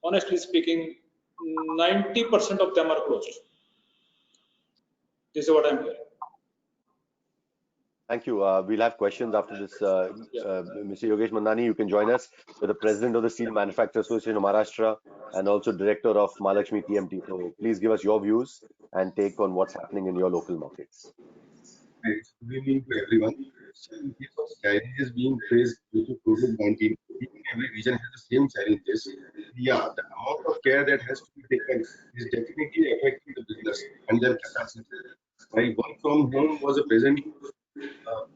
honestly speaking, 90% of them are closed. This is what I'm hearing. Thank you. We'll have questions after this. Mr. Yogesh Mandani, you can join us. You're the president of the Steel Manufacturers Association of Maharashtra and also director of Mahalakshmi TMT. So please give us your views and take on what's happening in your local markets. Good evening to everyone. In case of challenges being faced due to COVID-19, every region has the same challenges. Yeah, the amount of care that has to be taken is definitely affecting the business and their capacity. My work from home was a present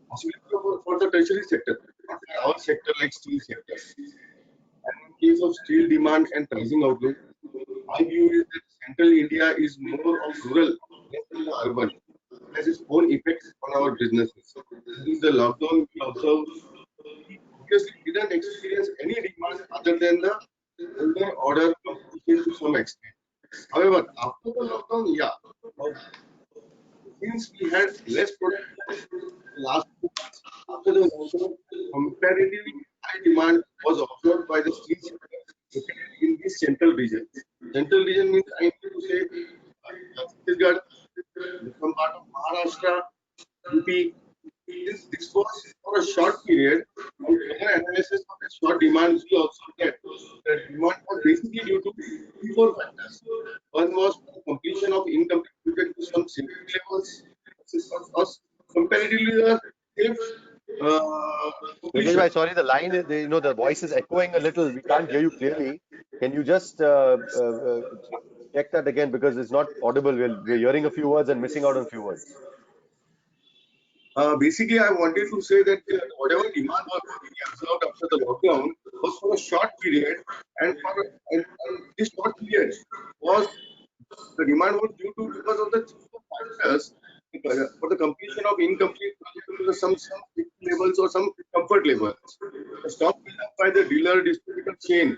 possibility for the tertiary sector, our sector like steel sector. And in case of steel demand and pricing outlook, my view is that central India is more of rural than the urban. It has its own effects on our businesses. During the lockdown, we obviously didn't experience any demand other than the older order competition to some extent. However, after the lockdown, yeah, since we had less production last 2 months after the lockdown, comparatively high demand was observed by the steel sector located in this central region. Central region means I need to say Chhattisgarh, some part of Maharashtra, UP. Since this was for a short period, on further analysis of the short demand, we also get that demand was basically due to 3-4 factors. One was the completion of incomplete project to some safety levels, or comparatively the safe Yogesh completion. bhai, sorry, the line is, the voice is echoing a little. We can't hear you clearly. Can you just check that again, because it's not audible. We're hearing a few words and missing out on a few words. Basically, I wanted to say that whatever demand was being observed after the lockdown was for a short period, and this short period was the demand was due to because of the factors for the completion of incomplete projects to some safety levels or some comfort levels. The stock built up by the dealer distributor chain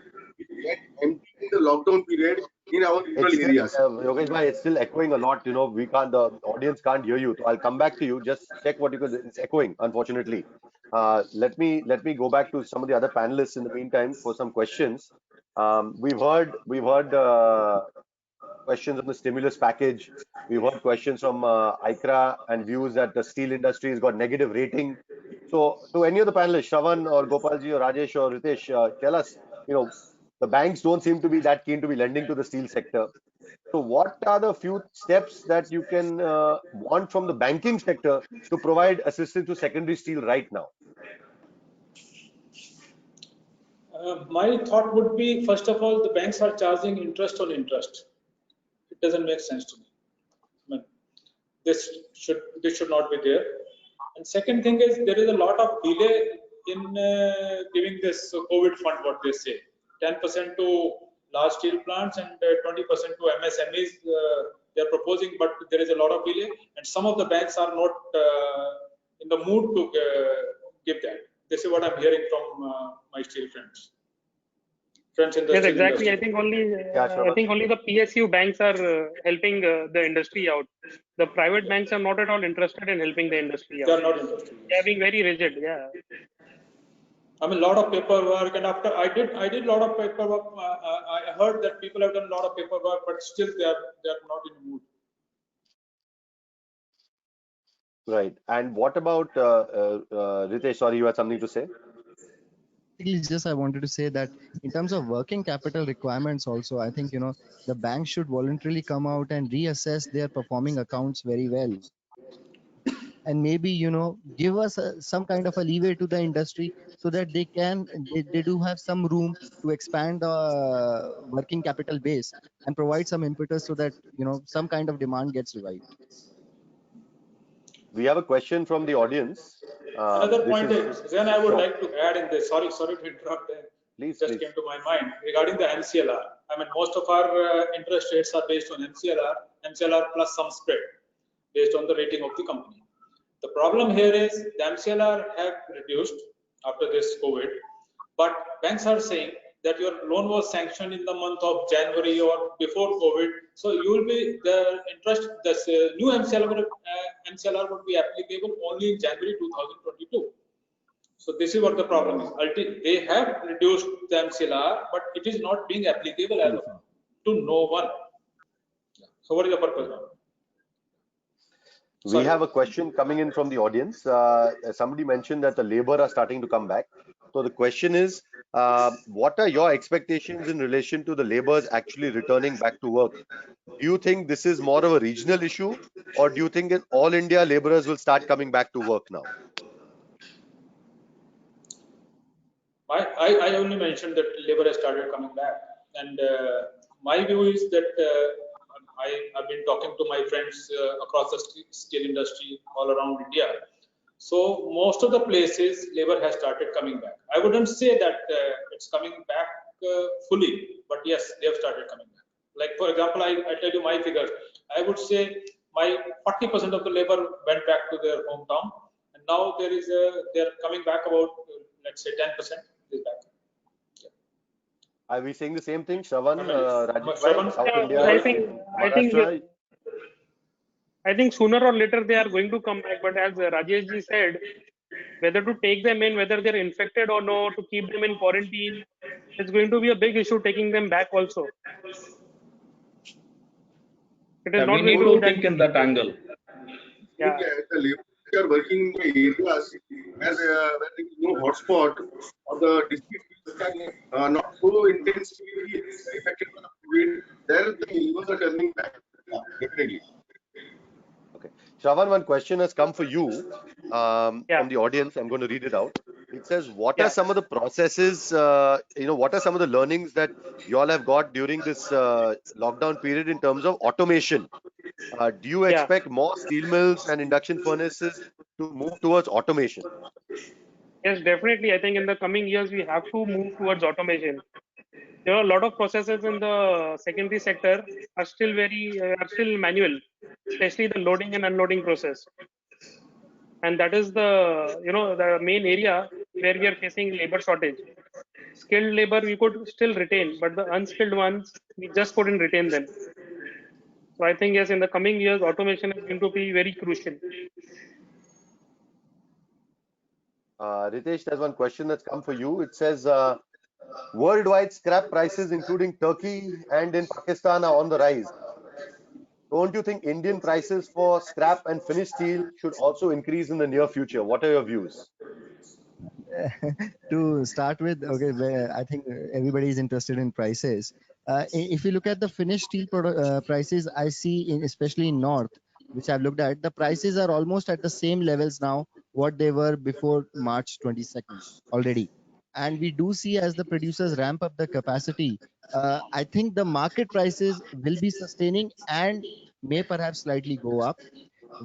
get empty in the lockdown period in our rural It's still, areas. Yogesh bhai, it's still echoing a lot. We can't, the audience can't hear you. So I'll come back to you. Just check what you could. It's echoing, unfortunately. Let me go back to some of the other panelists in the meantime for some questions. We've heard questions on the stimulus package. We've heard questions from ICRA and views that the steel industry has got negative rating. So, to any of the panelists, Shravan or Gopalji or Rajesh or Ritesh, tell us, the banks don't seem to be that keen to be lending to the steel sector. So, what are the few steps that you can want from the banking sector to provide assistance to secondary steel right now? My thought would be, first of all, the banks are charging interest on interest. It doesn't make sense to me. I mean, this should not be there. And second thing is, there is a lot of delay in giving this COVID fund, what they say, 10% to large steel plants and 20% to MSMEs. They're proposing, but there is a lot of delay, and some of the banks are not in the mood to give that. This is what I'm hearing from my steel friends. Friends in the Yes, steel exactly. industry. I think only the PSU banks are helping the industry out. The private banks are not at all interested in helping the industry out. They are not interested. They are being very rigid. Yeah. I mean, a lot of paperwork, and after I did a lot of paperwork. I heard that people have done a lot of paperwork, but still they are not in the mood. Right. And what about Ritesh? Sorry, you had something to say? Just I wanted to say that in terms of working capital requirements also, I think the bank should voluntarily come out and reassess their performing accounts very well, and maybe give us some kind of a leeway to the industry so that they do have some room to expand the working capital base and provide some impetus so that some kind of demand gets revived. We have a question from the audience. Another point is, then I would like to add in this. Sorry to interrupt. Please, just came to my mind regarding the MCLR. I mean, most of our interest rates are based on MCLR plus some spread based on the rating of the company. The problem here is the MCLR have reduced after this COVID, but banks are saying that your loan was sanctioned in the month of January or before COVID, so you will be the interest. This new MCLR would be applicable only in January 2022. So this is what the problem is. They have reduced the MCLR, but it is not being applicable as of now to no one. So what is the purpose now? We have a question coming in from the audience. Somebody mentioned that the labor are starting to come back. So the question is, what are your expectations in relation to the laborers actually returning back to work? Do you think this is more of a regional issue, or do you think that all India laborers will start coming back to work now? I only mentioned that labor has started coming back, and my view is that I've been talking to my friends across the steel industry all around India. So most of the places, labor has started coming back. I wouldn't say that it's coming back fully, but yes, they have started coming back. Like for example, I tell you my figures. I would say my 40% of the labor went back to their hometown, and now they're coming back about let's say 10% is back. Are we saying the same thing, Shravan, Rajesh, Shravan, South India, I think Maharashtra? I think sooner or later they are going to come back. But as Rajesh ji said, whether to take them in, whether they're infected or no, to keep them in quarantine, it's going to be a big issue taking them back also. It is Yeah, not we need going to to be think in that angle. Yeah. The laborers are working in the areas where there is no hotspot or the disease can not so intensely affected by the COVID. There the labors are turning back. Yeah, definitely. Okay. Shravan, one question has come for you from the audience. I'm going to read it out. It says, what are some of the processes, what are some of the learnings that you all have got during this lockdown period in terms of automation? Do you expect more steel mills and induction furnaces to move towards automation? Yes, definitely. I think in the coming years, we have to move towards automation. There are a lot of processes in the secondary sector are still manual, especially the loading and unloading process. And that is the main area where we are facing labor shortage. Skilled labor we could still retain, but the unskilled ones we just couldn't retain them. So I think yes, in the coming years, automation is going to be very crucial. Ritesh, there's one question that's come for you. It says, worldwide scrap prices, including Turkey and in Pakistan, are on the rise. Don't you think Indian prices for scrap and finished steel should also increase in the near future? What are your views? To start with, okay, I think everybody is interested in prices. If you look at the finished steel prices, I see, especially in North, which I've looked at, the prices are almost at the same levels now what they were before March 22nd already. And we do see as the producers ramp up the capacity, I think the market prices will be sustaining and may perhaps slightly go up.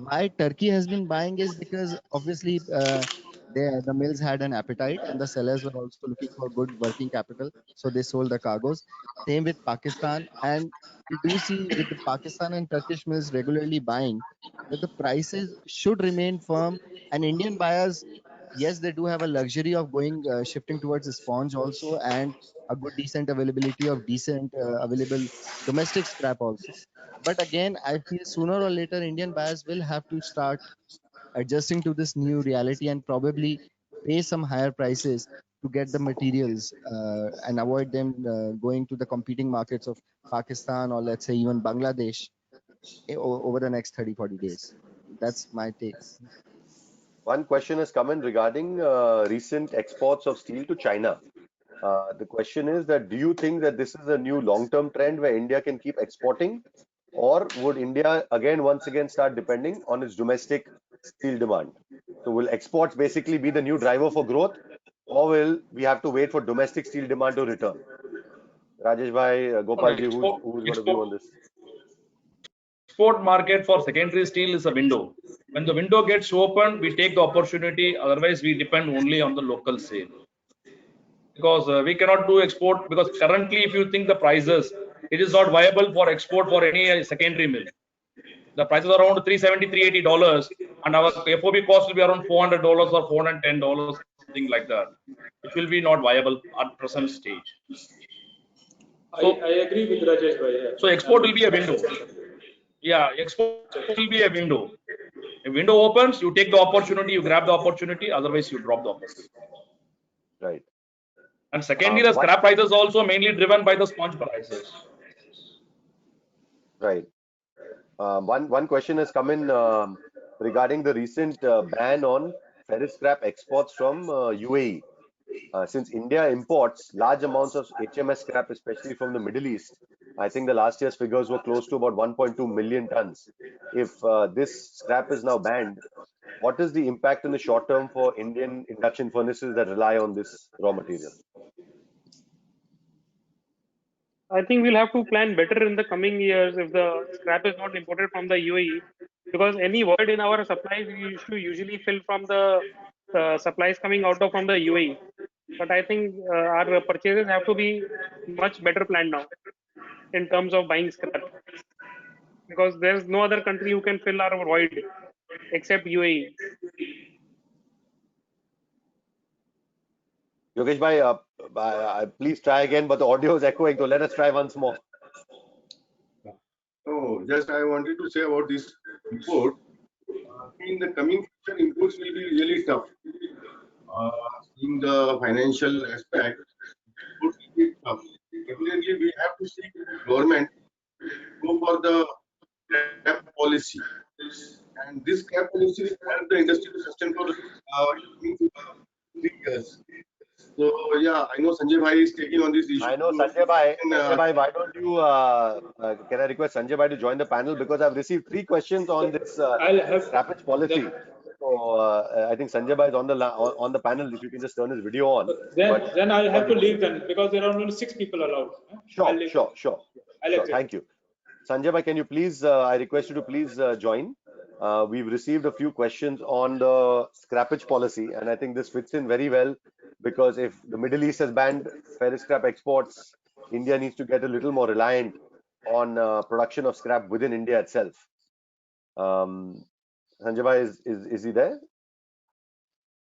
Why Turkey has been buying is because obviously the mills had an appetite and the sellers were also looking for good working capital, so they sold the cargoes. Same with Pakistan, and we do see with the Pakistan and Turkish mills regularly buying that the prices should remain firm, and Indian buyers, yes, they do have a luxury of going shifting towards the sponge also, and a good decent availability of decent available domestic scrap also. But again, I feel sooner or later Indian buyers will have to start adjusting to this new reality and probably pay some higher prices to get the materials and avoid them going to the competing markets of Pakistan or let's say even Bangladesh over the next 30-40 days. That's my take. One question has come in regarding recent exports of steel to China. The question is that, do you think that this is a new long-term trend where India can keep exporting, or would India once again start depending on its domestic steel demand? So will exports basically be the new driver for growth, or will we have to wait for domestic steel demand to return? Rajesh bhai, Gopal ji, who's got a view on this? Export market for secondary steel is a window. When the window gets open, we take the opportunity. Otherwise, we depend only on the local sale. Because we cannot do export, because currently, if you think the prices, it is not viable for export for any secondary mill. The prices are around $370, $380, and our FOB cost will be around $400 or $410, something like that. It will be not viable at present stage. So, I agree with Rajesh bhai. Yeah. So export will be a window. Yeah, export will be a window. A window opens, you take the opportunity, you grab the opportunity, otherwise you drop the opportunity. Right. And secondly, the scrap prices also mainly driven by the sponge prices. Right. One question has come in regarding the recent ban on ferrous scrap exports from UAE. Since India imports large amounts of HMS scrap, especially from the Middle East, I think the last year's figures were close to about 1.2 million tons. If this scrap is now banned, what is the impact in the short term for Indian induction furnaces that rely on this raw material? I think we'll have to plan better in the coming years if the scrap is not imported from the UAE, because any void in our supplies we used to usually fill from the supplies coming out of from the UAE. But I think our purchases have to be much better planned now in terms of buying scrap, because there's no other country who can fill our void except UAE. Yogesh bhai, Please try again, but the audio is echoing. So let us try once more. Oh, just I wanted to say about this import. In the coming future, imports will be really tough. In the financial aspect, imports will be tough. Definitely, we have to see government go for the cap policy, and this cap policy will help the industry to sustain for coming 3 years. So yeah, I know Sanjay Bhai is taking on this issue. I know Sanjay Bhai. Sanjay Bhai, why don't you? Can I request Sanjay Bhai to join the panel, because I've received 3 questions on this scrappage policy. So I think Sanjay Bhai is on the panel. If you can just turn his video on. Then I'll have to leave then, because there are only 6 people allowed. Sure. Thank you. Sanjay Bhai, can you please? I request you to please join. We've received a few questions on the scrappage policy, and I think this fits in very well, because if the Middle East has banned ferrous scrap exports, India needs to get a little more reliant on production of scrap within India itself. Sanjay Bhai, is he there?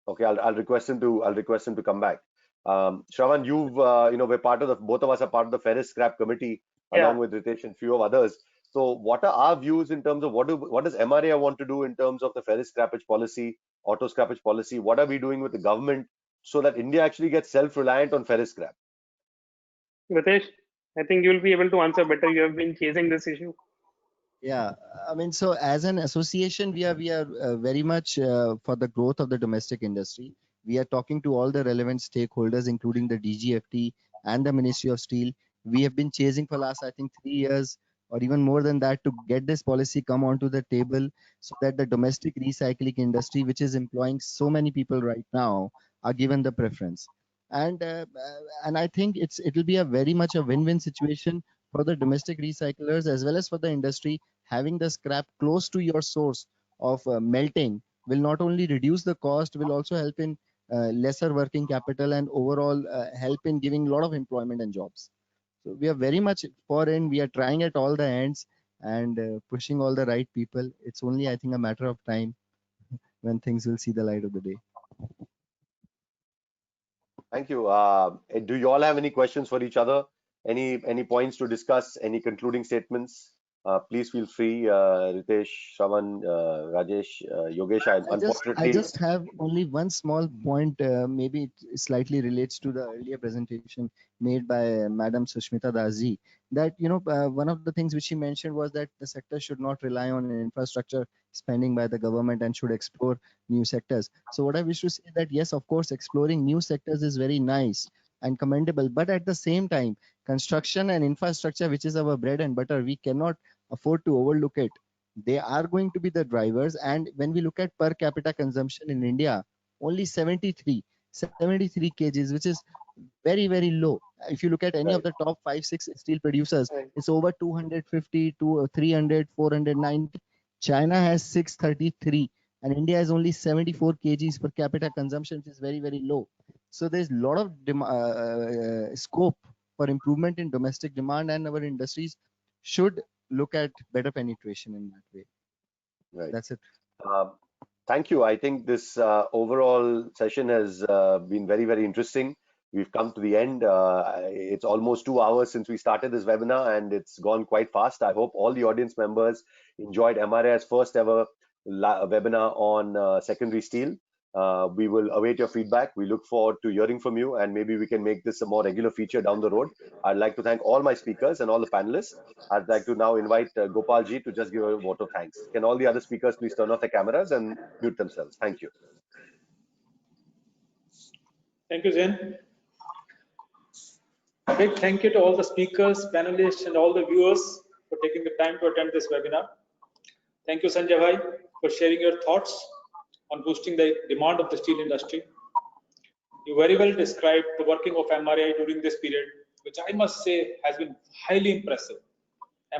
Okay, I'll request him to come back. Shravan, you've we're part of both of us are part of the ferrous scrap committee, along with Ritesh and few of others. So what are our views in terms of what does MRAI want to do in terms of the ferrous scrappage policy, auto scrappage policy? What are we doing with the government so that India actually gets self-reliant on ferrous scrap? Ritesh, I think you'll be able to answer better. You have been chasing this issue. Yeah, I mean, so as an association, we are very much for the growth of the domestic industry. We are talking to all the relevant stakeholders, including the DGFT and the Ministry of Steel. We have been chasing for last, I think, 3 years or even more than that to get this policy come onto the table, so that the domestic recycling industry, which is employing so many people right now, are given the preference. And I think it will be a very much a win-win situation for the domestic recyclers as well as for the industry. Having the scrap close to your source of melting will not only reduce the cost, will also help in lesser working capital and overall help in giving a lot of employment and jobs. So we are very much for in. We are trying at all the ends and pushing all the right people. It's only, I think, a matter of time when things will see the light of the day. Thank you. Do you all have any questions for each other? Any points to discuss? Any concluding statements? Please feel free, Ritesh, Shravan, Rajesh, Yogesh. I just have only one small point. Maybe it slightly relates to the earlier presentation made by Madam Sushmita Dasji. That one of the things which she mentioned was that the sector should not rely on infrastructure spending by the government and should explore new sectors. So what I wish to say that yes, of course, exploring new sectors is very nice and commendable, but at the same time, construction and infrastructure, which is our bread and butter, we cannot afford to overlook it. They are going to be the drivers. And when we look at per capita consumption in India, only 73 kgs, which is very, very low. If you look at any of the top 5-6 steel producers, it's over 250 to 300, 490. China has 633 and India has only 74 kgs per capita consumption, which is very, very low. So there's a lot of scope for improvement in domestic demand, and our industries should look at better penetration in that way. Right. That's it. Thank you. I think this overall session has been very, very interesting. We've come to the end. It's almost 2 hours since we started this webinar, and it's gone quite fast. I hope all the audience members enjoyed MRAI's first ever webinar on secondary steel. We will await your feedback. We look forward to hearing from you, and maybe we can make this a more regular feature down the road. I'd like to thank all my speakers and all the panelists. I'd like to now invite Gopalji to just give a vote of thanks. Can all the other speakers please turn off their cameras and mute themselves? Thank you. Thank you, Zain. A big thank you to all the speakers, panelists, and all the viewers for taking the time to attend this webinar. Thank you, Sanjay Bhai, for sharing your thoughts on boosting the demand of the steel industry. You very well described the working of MRAI during this period, which I must say has been highly impressive.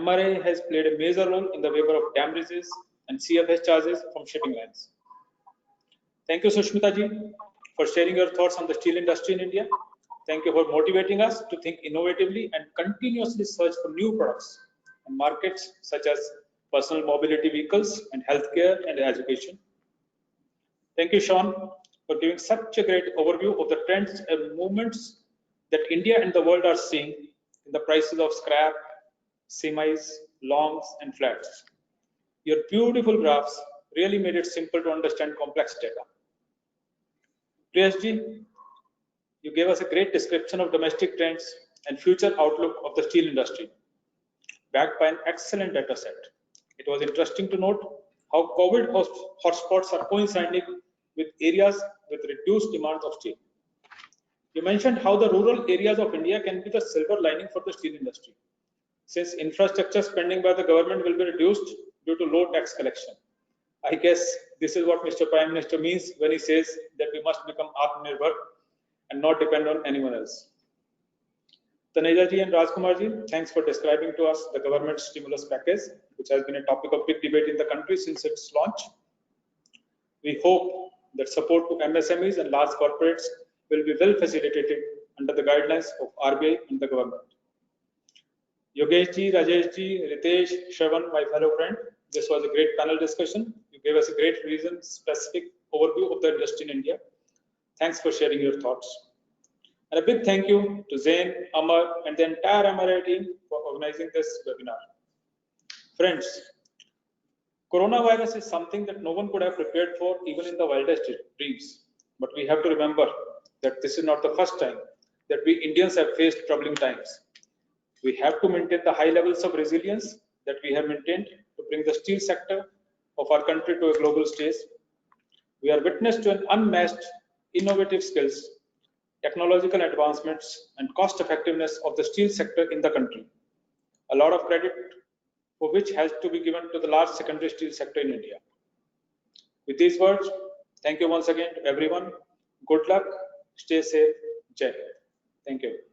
MRAI has played a major role in the waiver of damages and CFS charges from shipping lines. Thank you, Sushmita ji, for sharing your thoughts on the steel industry in India. Thank you for motivating us to think innovatively and continuously search for new products and markets such as personal mobility vehicles and healthcare and education. Thank you, Sean, for giving such a great overview of the trends and movements that India and the world are seeing in the prices of scrap, semis, longs, and flats. Your beautiful graphs really made it simple to understand complex data. Priyashji, you gave us a great description of domestic trends and future outlook of the steel industry, backed by an excellent data set. It was interesting to note how COVID hotspots are coinciding with areas with reduced demand of steel. You mentioned how the rural areas of India can be the silver lining for the steel industry, since infrastructure spending by the government will be reduced due to low tax collection. I guess this is what Mr. Prime Minister means when he says that we must become Atmanirbhar and not depend on anyone else. Taneja ji and Rajkumar ji, thanks for describing to us the government stimulus package, which has been a topic of big debate in the country since its launch. We hope that support to MSMEs and large corporates will be well facilitated under the guidelines of RBI and the government. Yogesh ji, Rajesh ji, Ritesh, Shravan, my fellow friend, this was a great panel discussion. You gave us a great reason, specific overview of the industry in India. Thanks for sharing your thoughts. And a big thank you to Zain, Amar, and the entire MRI team for organizing this webinar. Friends, coronavirus is something that no one could have prepared for even in the wildest dreams. But we have to remember that this is not the first time that we Indians have faced troubling times. We have to maintain the high levels of resilience that we have maintained to bring the steel sector of our country to a global stage. We are witness to an unmatched innovative skills, technological advancements, and cost effectiveness of the steel sector in the country. A lot of credit for which has to be given to the large secondary steel sector in India. With these words, thank you once again to everyone. Good luck, stay safe, Jai Hind. Thank you.